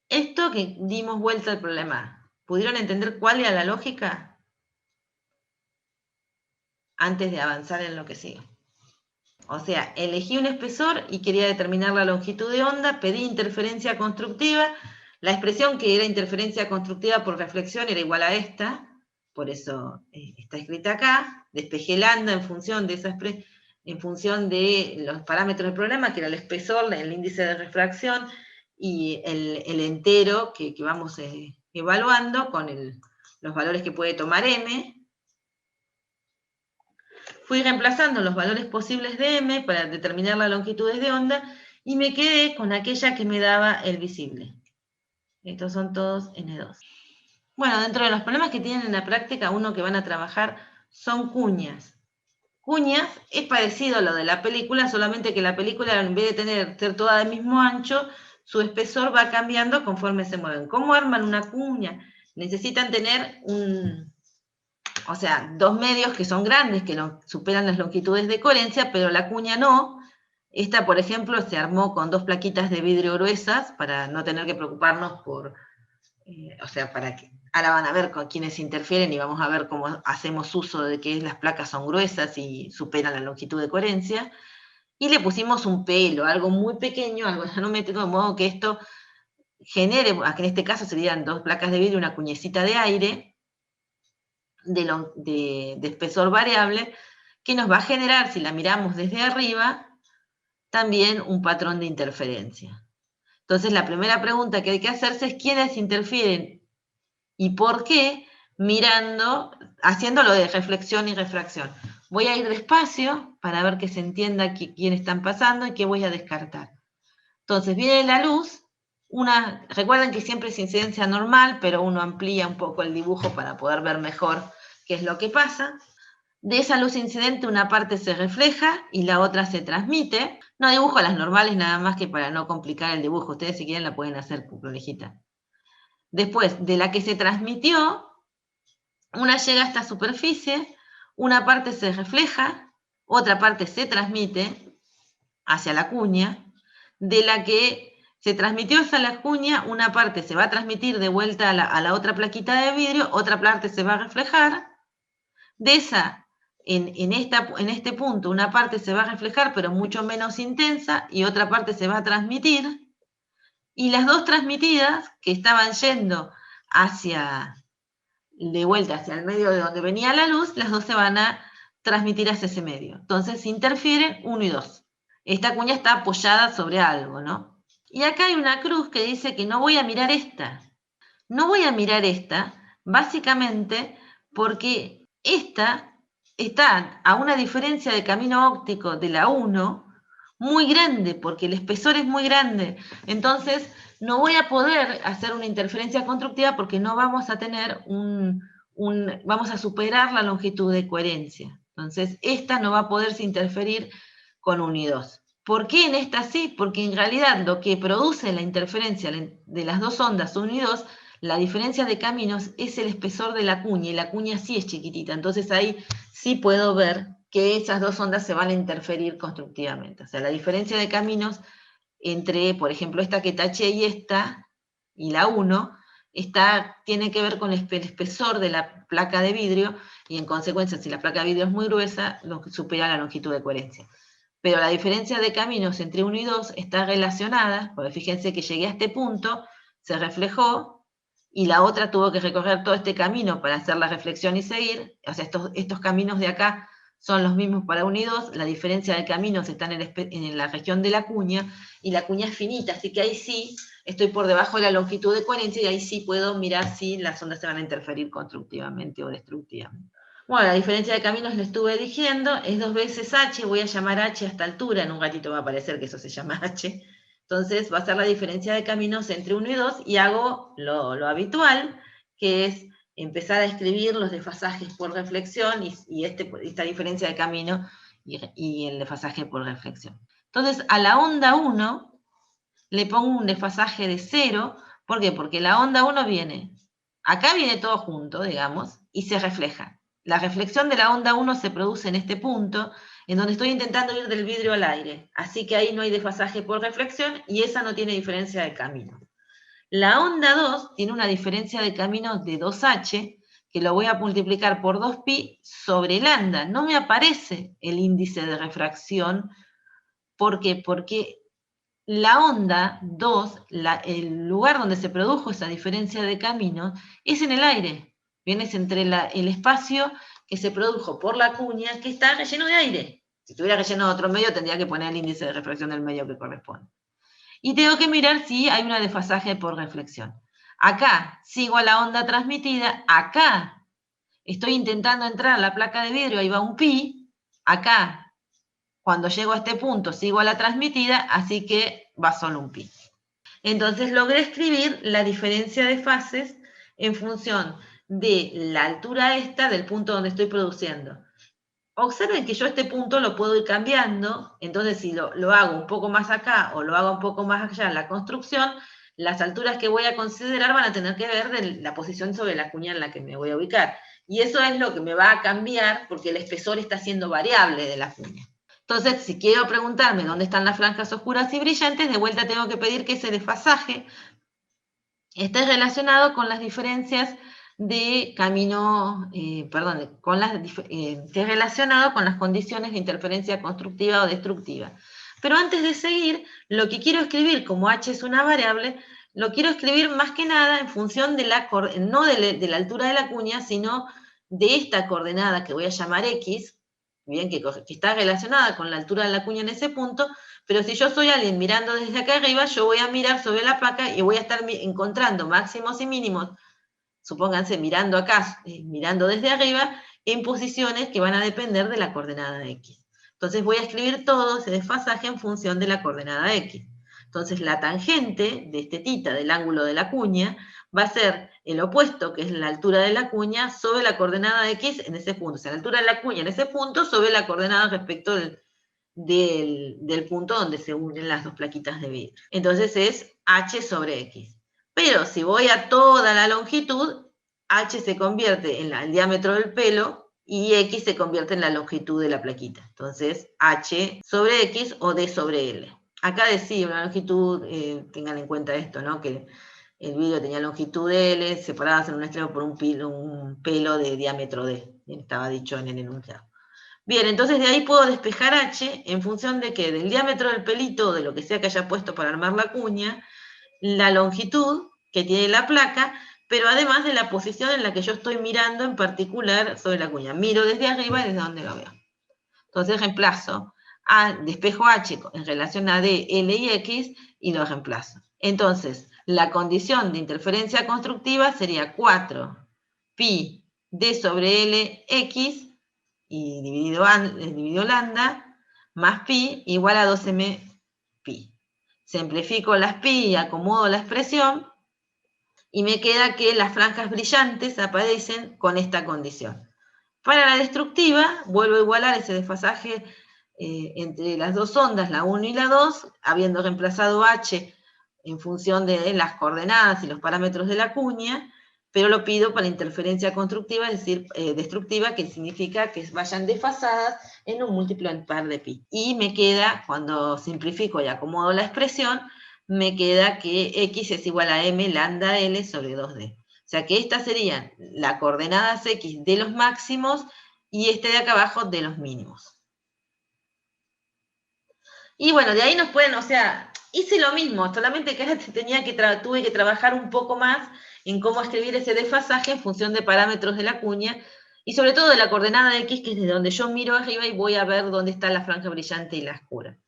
Esto que dimos vuelta al problema, ¿pudieron entender cuál era la lógica? Antes de avanzar en lo que sigue. O sea, elegí un espesor y quería determinar la longitud de onda, pedí interferencia constructiva, la expresión que era interferencia constructiva por reflexión era igual a esta, por eso está escrita acá, despejé lambda en función de los parámetros del problema, que era el espesor, el índice de refracción, y el entero que vamos evaluando con los valores que puede tomar M. Fui reemplazando los valores posibles de M para determinar las longitudes de onda y me quedé con aquella que me daba el visible. Estos son todos N2. Bueno, dentro de los problemas que tienen en la práctica, uno que van a trabajar son cuñas. Cuñas es parecido a lo de la película, solamente que la película, en vez de ser toda del mismo ancho, su espesor va cambiando conforme se mueven. ¿Cómo arman una cuña? Necesitan tener dos medios que son grandes, que superan las longitudes de coherencia, pero la cuña no. Esta, por ejemplo, se armó con 2 plaquitas de vidrio gruesas para no tener que preocuparnos ahora van a ver con quiénes interfieren y vamos a ver cómo hacemos uso de que las placas son gruesas y superan la longitud de coherencia. Y le pusimos un pelo, algo muy pequeño, algo nanométrico, de modo que esto genere, que en este caso serían 2 placas de vidrio, una cuñecita de aire, de espesor variable, que nos va a generar, si la miramos desde arriba, también un patrón de interferencia. Entonces la primera pregunta que hay que hacerse es quiénes interfieren y por qué, haciéndolo de reflexión y refracción. Voy a ir despacio para ver que se entienda quiénes están pasando y qué voy a descartar. Entonces viene la luz, recuerden que siempre es incidencia normal, pero uno amplía un poco el dibujo para poder ver mejor qué es lo que pasa. De esa luz incidente una parte se refleja y la otra se transmite. No dibujo las normales nada más que para no complicar el dibujo. Ustedes si quieren la pueden hacer prolejita. Después, de la que se transmitió, una llega a esta superficie, una parte se refleja, otra parte se transmite hacia la cuña. De la que se transmitió hacia la cuña, una parte se va a transmitir de vuelta a la otra plaquita de vidrio, otra parte se va a reflejar. De esa, en este punto, una parte se va a reflejar, pero mucho menos intensa, y otra parte se va a transmitir. Y las 2 transmitidas, que estaban yendo de vuelta hacia el medio de donde venía la luz, las 2 se van a transmitir hacia ese medio. Entonces interfieren 1 y 2. Esta cuña está apoyada sobre algo, ¿no? Y acá hay una cruz que dice que no voy a mirar esta. No voy a mirar esta, básicamente porque esta está a una diferencia de camino óptico de la 1 muy grande, porque el espesor es muy grande. Entonces, no voy a poder hacer una interferencia constructiva porque no vamos a tener vamos a superar la longitud de coherencia. Entonces, esta no va a poderse interferir con 1 y 2. ¿Por qué en esta sí? Porque en realidad lo que produce la interferencia de las 2 ondas 1 y 2, la diferencia de caminos es el espesor de la cuña, y la cuña sí es chiquitita. Entonces ahí sí puedo ver que esas 2 ondas se van a interferir constructivamente. O sea, la diferencia de caminos entre, por ejemplo, esta que taché y esta, y la 1, tiene que ver con el espesor de la placa de vidrio, y en consecuencia, si la placa de vidrio es muy gruesa, supera la longitud de coherencia. Pero la diferencia de caminos entre 1 y 2 está relacionada, porque fíjense que llegué a este punto, se reflejó, y la otra tuvo que recorrer todo este camino para hacer la reflexión y seguir. O sea, estos caminos de acá son los mismos para 1 y 2, la diferencia de caminos está en la región de la cuña, y la cuña es finita, así que ahí sí estoy por debajo de la longitud de coherencia, y ahí sí puedo mirar si las ondas se van a interferir constructivamente o destructivamente. Bueno, la diferencia de caminos lo estuve diciendo, es 2 veces h, voy a llamar h a esta altura, en un ratito va a aparecer que eso se llama h, entonces va a ser la diferencia de caminos entre 1 y 2, y hago lo habitual, que es empezar a escribir los desfasajes por reflexión, y esta diferencia de camino, y el desfasaje por reflexión. Entonces, a la onda 1, le pongo un desfasaje de 0, ¿por qué? Porque la onda 1 acá viene todo junto, digamos, y se refleja. La reflexión de la onda 1 se produce en este punto, en donde estoy intentando ir del vidrio al aire, así que ahí no hay desfasaje por reflexión, y esa no tiene diferencia de camino. La onda 2 tiene una diferencia de camino de 2h, que lo voy a multiplicar por 2pi sobre lambda. No me aparece el índice de refracción. ¿Por qué? Porque la onda 2, el lugar donde se produjo esa diferencia de camino, es en el aire. Bien, es entre el espacio que se produjo por la cuña, que está relleno de aire. Si estuviera relleno de otro medio, tendría que poner el índice de refracción del medio que corresponde. Y tengo que mirar si hay un desfasaje por reflexión. Acá sigo a la onda transmitida, acá estoy intentando entrar a la placa de vidrio, ahí va un pi, acá, cuando llego a este punto, sigo a la transmitida, así que va solo un pi. Entonces logré escribir la diferencia de fases en función de la altura esta del punto donde estoy produciendo. Observen que yo este punto lo puedo ir cambiando, entonces si lo hago un poco más acá o lo hago un poco más allá en la construcción, las alturas que voy a considerar van a tener que ver de la posición sobre la cuña en la que me voy a ubicar. Y eso es lo que me va a cambiar porque el espesor está siendo variable de la cuña. Entonces, si quiero preguntarme dónde están las franjas oscuras y brillantes, de vuelta tengo que pedir que ese desfasaje esté relacionado con las diferencias de camino, esté relacionado con las condiciones de interferencia constructiva o destructiva. Pero antes de seguir, lo que quiero escribir, como h es una variable, lo quiero escribir más que nada en función de no de la altura de la cuña, sino de esta coordenada que voy a llamar x, bien, que está relacionada con la altura de la cuña en ese punto, pero si yo soy alguien mirando desde acá arriba, yo voy a mirar sobre la placa y voy a estar encontrando máximos y mínimos, supónganse mirando acá, mirando desde arriba, en posiciones que van a depender de la coordenada x. Entonces voy a escribir todo ese desfasaje en función de la coordenada x. Entonces la tangente de este θ del ángulo de la cuña va a ser el opuesto, que es la altura de la cuña, sobre la coordenada x en ese punto. O sea, la altura de la cuña en ese punto sobre la coordenada respecto del punto donde se unen las dos plaquitas de vidrio. Entonces es h sobre x. Pero si voy a toda la longitud, h se convierte en el diámetro del pelo y x se convierte en la longitud de la plaquita. Entonces h sobre x o d sobre l. Acá decía una longitud, tengan en cuenta esto, ¿no? Que el vidrio tenía longitud L, separadas en un extremo por un pelo de diámetro D. Bien, estaba dicho en el enunciado. Bien, entonces de ahí puedo despejar h en función de que del diámetro del pelito, de lo que sea que haya puesto para armar la cuña, la longitud que tiene la placa, pero además de la posición en la que yo estoy mirando en particular sobre la cuña. Miro desde arriba y desde donde lo veo. Entonces reemplazo, despejo h en relación a d, l y x, y lo reemplazo. Entonces, la condición de interferencia constructiva sería 4 pi d sobre l x, y dividido lambda, más pi, igual a 12m pi. Simplifico las pi y acomodo la expresión, y me queda que las franjas brillantes aparecen con esta condición. Para la destructiva, vuelvo a igualar ese desfasaje entre las dos ondas, la 1 y la 2, habiendo reemplazado h en función de las coordenadas y los parámetros de la cuña, pero lo pido para interferencia constructiva, es decir, destructiva, que significa que vayan desfasadas en un múltiplo en par de pi. Y me queda, cuando simplifico y acomodo la expresión, me queda que X es igual a M lambda L sobre 2D. O sea que estas serían las coordenadas X de los máximos y este de acá abajo de los mínimos. Y bueno, de ahí nos pueden, o sea, hice lo mismo, solamente que ahora tuve que trabajar un poco más en cómo escribir ese desfasaje en función de parámetros de la cuña, y sobre todo de la coordenada X, que es desde donde yo miro arriba y voy a ver dónde está la franja brillante y la oscura.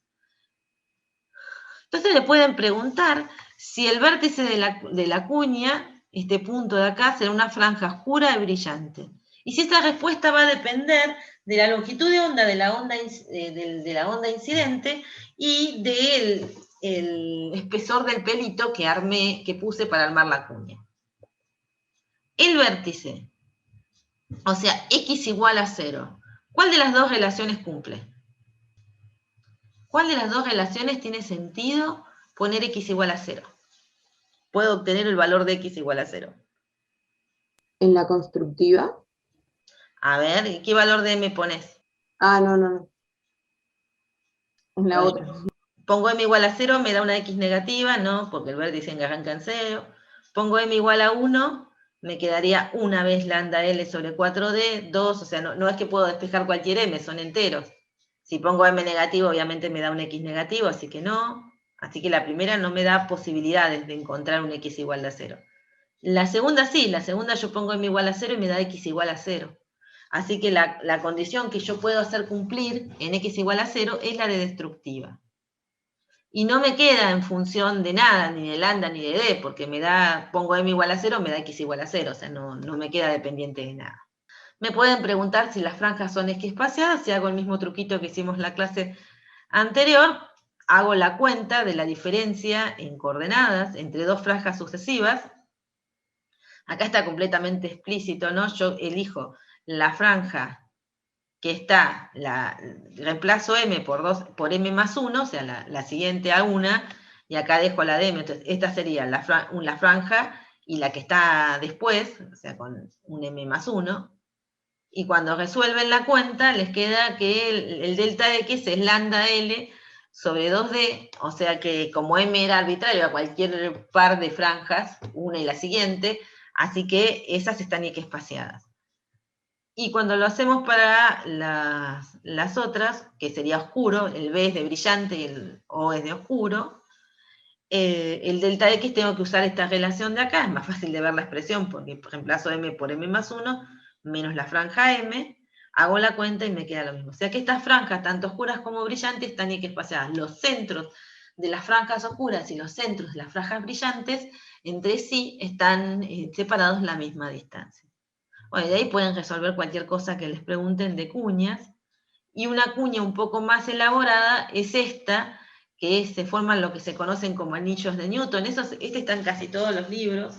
Entonces le pueden preguntar si el vértice de la cuña, este punto de acá, será una franja oscura y brillante. Y si esta respuesta va a depender de la longitud de onda de la onda incidente y del espesor del pelito que puse para armar la cuña. El vértice, o sea, X igual a 0. ¿Cuál de las dos relaciones cumple? ¿Cuál de las dos relaciones tiene sentido poner X igual a 0? Puedo obtener el valor de X igual a 0. ¿En la constructiva? A ver, ¿qué valor de M pones? Ah, no. En la Bueno, otra. pongo M igual a 0, me da una X negativa, no, porque el vértice arranca en 0. Pongo M igual a 1, me quedaría una vez lambda L sobre 4D, 2, o sea, no es que puedo despejar cualquier M, son enteros. Si pongo M negativo, obviamente me da un X negativo, así que no. Así que la primera no me da posibilidades de encontrar un X igual a 0. La segunda sí, la segunda yo pongo M igual a 0 y me da X igual a 0. Así que la condición que yo puedo hacer cumplir en X igual a 0 es la de destructiva. Y no me queda en función de nada, ni de lambda ni de D, porque pongo M igual a 0, me da X igual a 0, o sea, no me queda dependiente de nada. Me pueden preguntar si las franjas son X espaciadas, si hago el mismo truquito que hicimos en la clase anterior, hago la cuenta de la diferencia en coordenadas entre dos franjas sucesivas. Acá está completamente explícito, ¿no? Yo elijo la franja que está, reemplazo M por M más 1, o sea, la siguiente a 1, y acá dejo la de M, entonces esta sería la franja y la que está después, o sea, con un M más 1, y cuando resuelven la cuenta les queda que el delta X es lambda L sobre 2D, o sea que como M era arbitrario a cualquier par de franjas, una y la siguiente, así que esas están X espaciadas. Y cuando lo hacemos para las otras, que sería oscuro, el B es de brillante y el O es de oscuro, el delta X tengo que usar esta relación de acá, es más fácil de ver la expresión porque reemplazo M por M más 1, menos la franja M, hago la cuenta y me queda lo mismo. O sea que estas franjas, tanto oscuras como brillantes, están X espaciadas. Los centros de las franjas oscuras y los centros de las franjas brillantes, entre sí están separados la misma distancia. Bueno, de ahí pueden resolver cualquier cosa que les pregunten de cuñas, y una cuña un poco más elaborada es esta, que se forman lo que se conocen como anillos de Newton. Este está en casi todos los libros.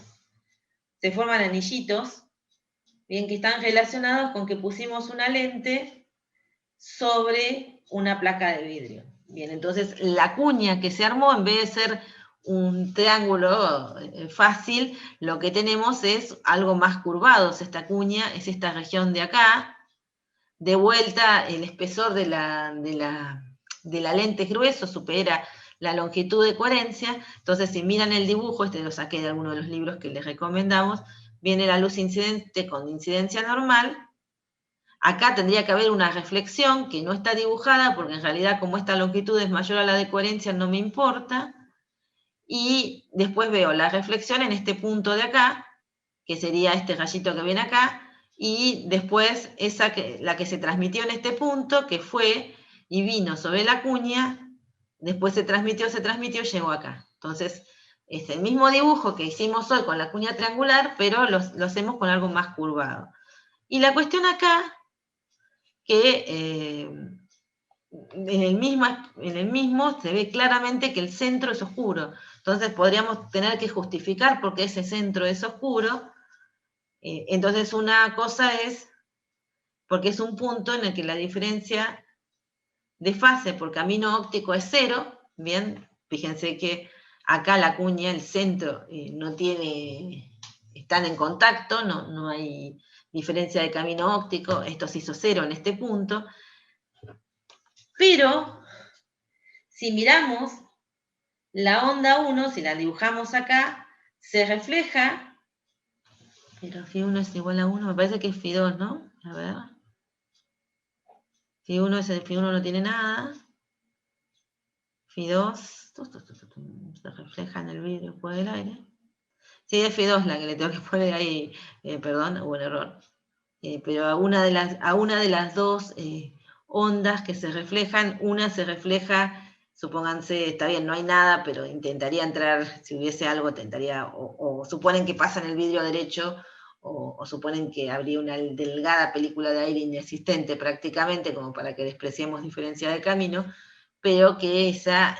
Se forman anillitos, bien, que están relacionados con que pusimos una lente sobre una placa de vidrio. Bien, entonces la cuña que se armó, en vez de ser un triángulo fácil, lo que tenemos es algo más curvado. Esta cuña es esta región de acá. De vuelta, el espesor de la lente es grueso, supera la longitud de coherencia. Entonces, si miran el dibujo, este lo saqué de alguno de los libros que les recomendamos, viene la luz incidente con incidencia normal. Acá tendría que haber una reflexión que no está dibujada, porque en realidad como esta longitud es mayor a la de coherencia no me importa. Y después veo la reflexión en este punto de acá, que sería este rayito que viene acá, y después la que se transmitió en este punto, que fue y vino sobre la cuña, después se transmitió, llegó acá. Entonces, es el mismo dibujo que hicimos hoy con la cuña triangular, pero lo hacemos con algo más curvado. Y la cuestión acá, que en el mismo se ve claramente que el centro es oscuro. Entonces podríamos tener que justificar por qué ese centro es oscuro. Entonces una cosa es, porque es un punto en el que la diferencia de fase por camino óptico es 0, bien, fíjense que acá la cuña, el centro, están en contacto, no hay diferencia de camino óptico, esto se hizo 0 en este punto, pero si miramos La onda 1, si la dibujamos acá, se refleja, pero Φ1 es igual a 1, me parece que es Φ2, ¿no? A ver. Φ1 es el Φ1 no tiene nada. Φ2, se refleja en el vidrio por el aire. Sí, es Φ2 la que le tengo que poner ahí, perdón, hubo un error. Pero a una de las dos ondas que se reflejan, una se refleja, supónganse, está bien, no hay nada, pero intentaría entrar, si hubiese algo, intentaría, o suponen que pasa en el vidrio derecho, o suponen que habría una delgada película de aire inexistente prácticamente, como para que despreciemos diferencia de camino, pero que esa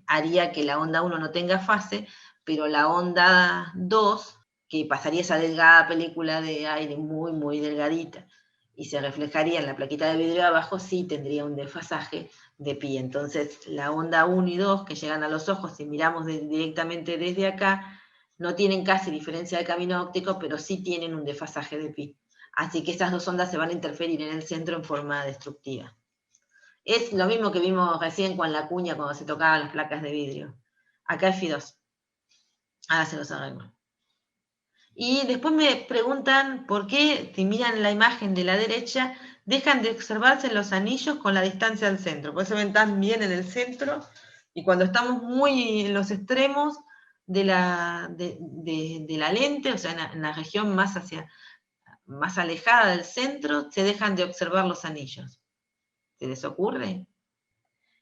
haría que la onda 1 no tenga fase, pero la onda 2, que pasaría esa delgada película de aire muy, muy delgadita, y se reflejaría en la plaquita de vidrio de abajo, sí tendría un desfasaje de pi. Entonces, la onda 1 y 2, que llegan a los ojos, si miramos directamente desde acá, no tienen casi diferencia de camino óptico, pero sí tienen un desfasaje de pi. Así que esas dos ondas se van a interferir en el centro en forma destructiva. Es lo mismo que vimos recién con la cuña cuando se tocaban las placas de vidrio. Acá es Φ2. Ahora se los arreglo. Y después me preguntan por qué, si miran la imagen de la derecha, dejan de observarse los anillos con la distancia al centro. Por eso ven tan bien en el centro, y cuando estamos muy en los extremos de la lente, o sea, en la región más alejada del centro, se dejan de observar los anillos. ¿Se les ocurre?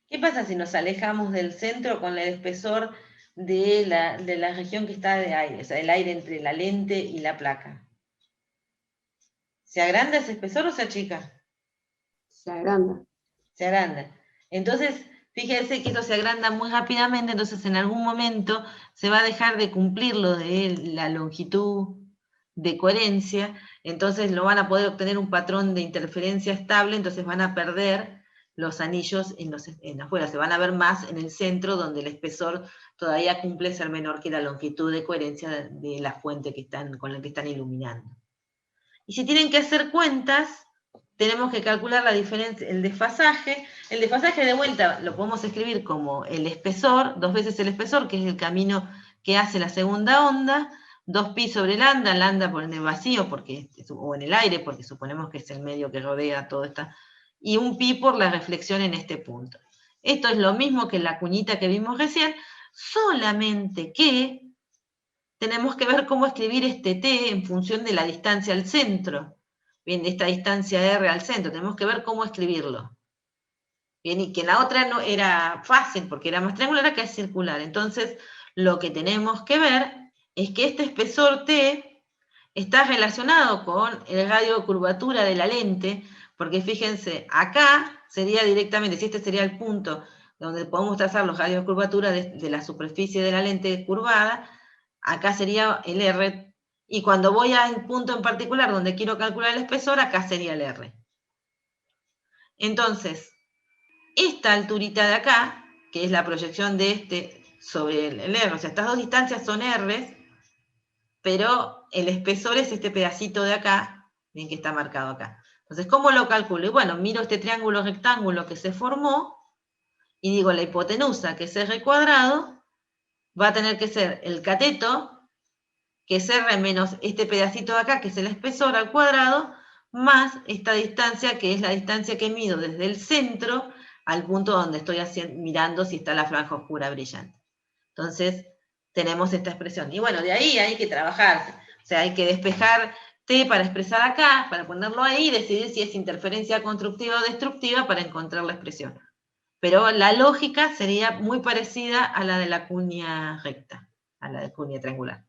¿Qué pasa si nos alejamos del centro con el espesor de la región que está de aire, o sea, el aire entre la lente y la placa? ¿Se agranda ese espesor o se achica? Se agranda. Se agranda. Entonces, fíjense que esto se agranda muy rápidamente, entonces en algún momento se va a dejar de cumplir lo de la longitud de coherencia, entonces no van a poder obtener un patrón de interferencia estable, entonces van a perder los anillos en afuera, se van a ver más en el centro, donde el espesor todavía cumple ser menor que la longitud de coherencia de la fuente con la que están iluminando. Y si tienen que hacer cuentas, tenemos que calcular la diferencia, el desfasaje. El desfasaje de vuelta lo podemos escribir como el espesor, 2 veces el espesor, que es el camino que hace la segunda onda, 2pi sobre lambda por en el vacío, o en el aire, porque suponemos que es el medio que rodea todo esto, y 1pi por la reflexión en este punto. Esto es lo mismo que la cuñita que vimos recién, solamente que tenemos que ver cómo escribir este t en función de la distancia al centro. Bien, de esta distancia r al centro, tenemos que ver cómo escribirlo. Bien, y que la otra no era fácil, porque era más triangular, acá es circular. Entonces, lo que tenemos que ver es que este espesor t está relacionado con el radio de curvatura de la lente, porque fíjense, acá sería directamente, si este sería el punto donde podemos trazar los radios de curvatura de la superficie de la lente curvada, acá sería el R, y cuando voy al punto en particular donde quiero calcular el espesor, acá sería el R. Entonces, esta alturita de acá, que es la proyección de este sobre el R, o sea, estas dos distancias son R, pero el espesor es este pedacito de acá, bien que está marcado acá. Entonces, ¿cómo lo calculo? Y bueno, miro este triángulo rectángulo que se formó, y digo, la hipotenusa, que es R cuadrado, va a tener que ser el cateto, que es R menos este pedacito de acá, que es el espesor al cuadrado, más esta distancia, que es la distancia que mido desde el centro al punto donde estoy mirando si está la franja oscura brillante. Entonces, tenemos esta expresión. Y bueno, de ahí hay que trabajar. O sea, hay que despejar T para expresar acá, para ponerlo ahí, y decidir si es interferencia constructiva o destructiva para encontrar la expresión. Pero la lógica sería muy parecida a la de la cuña recta, a la de cuña triangular.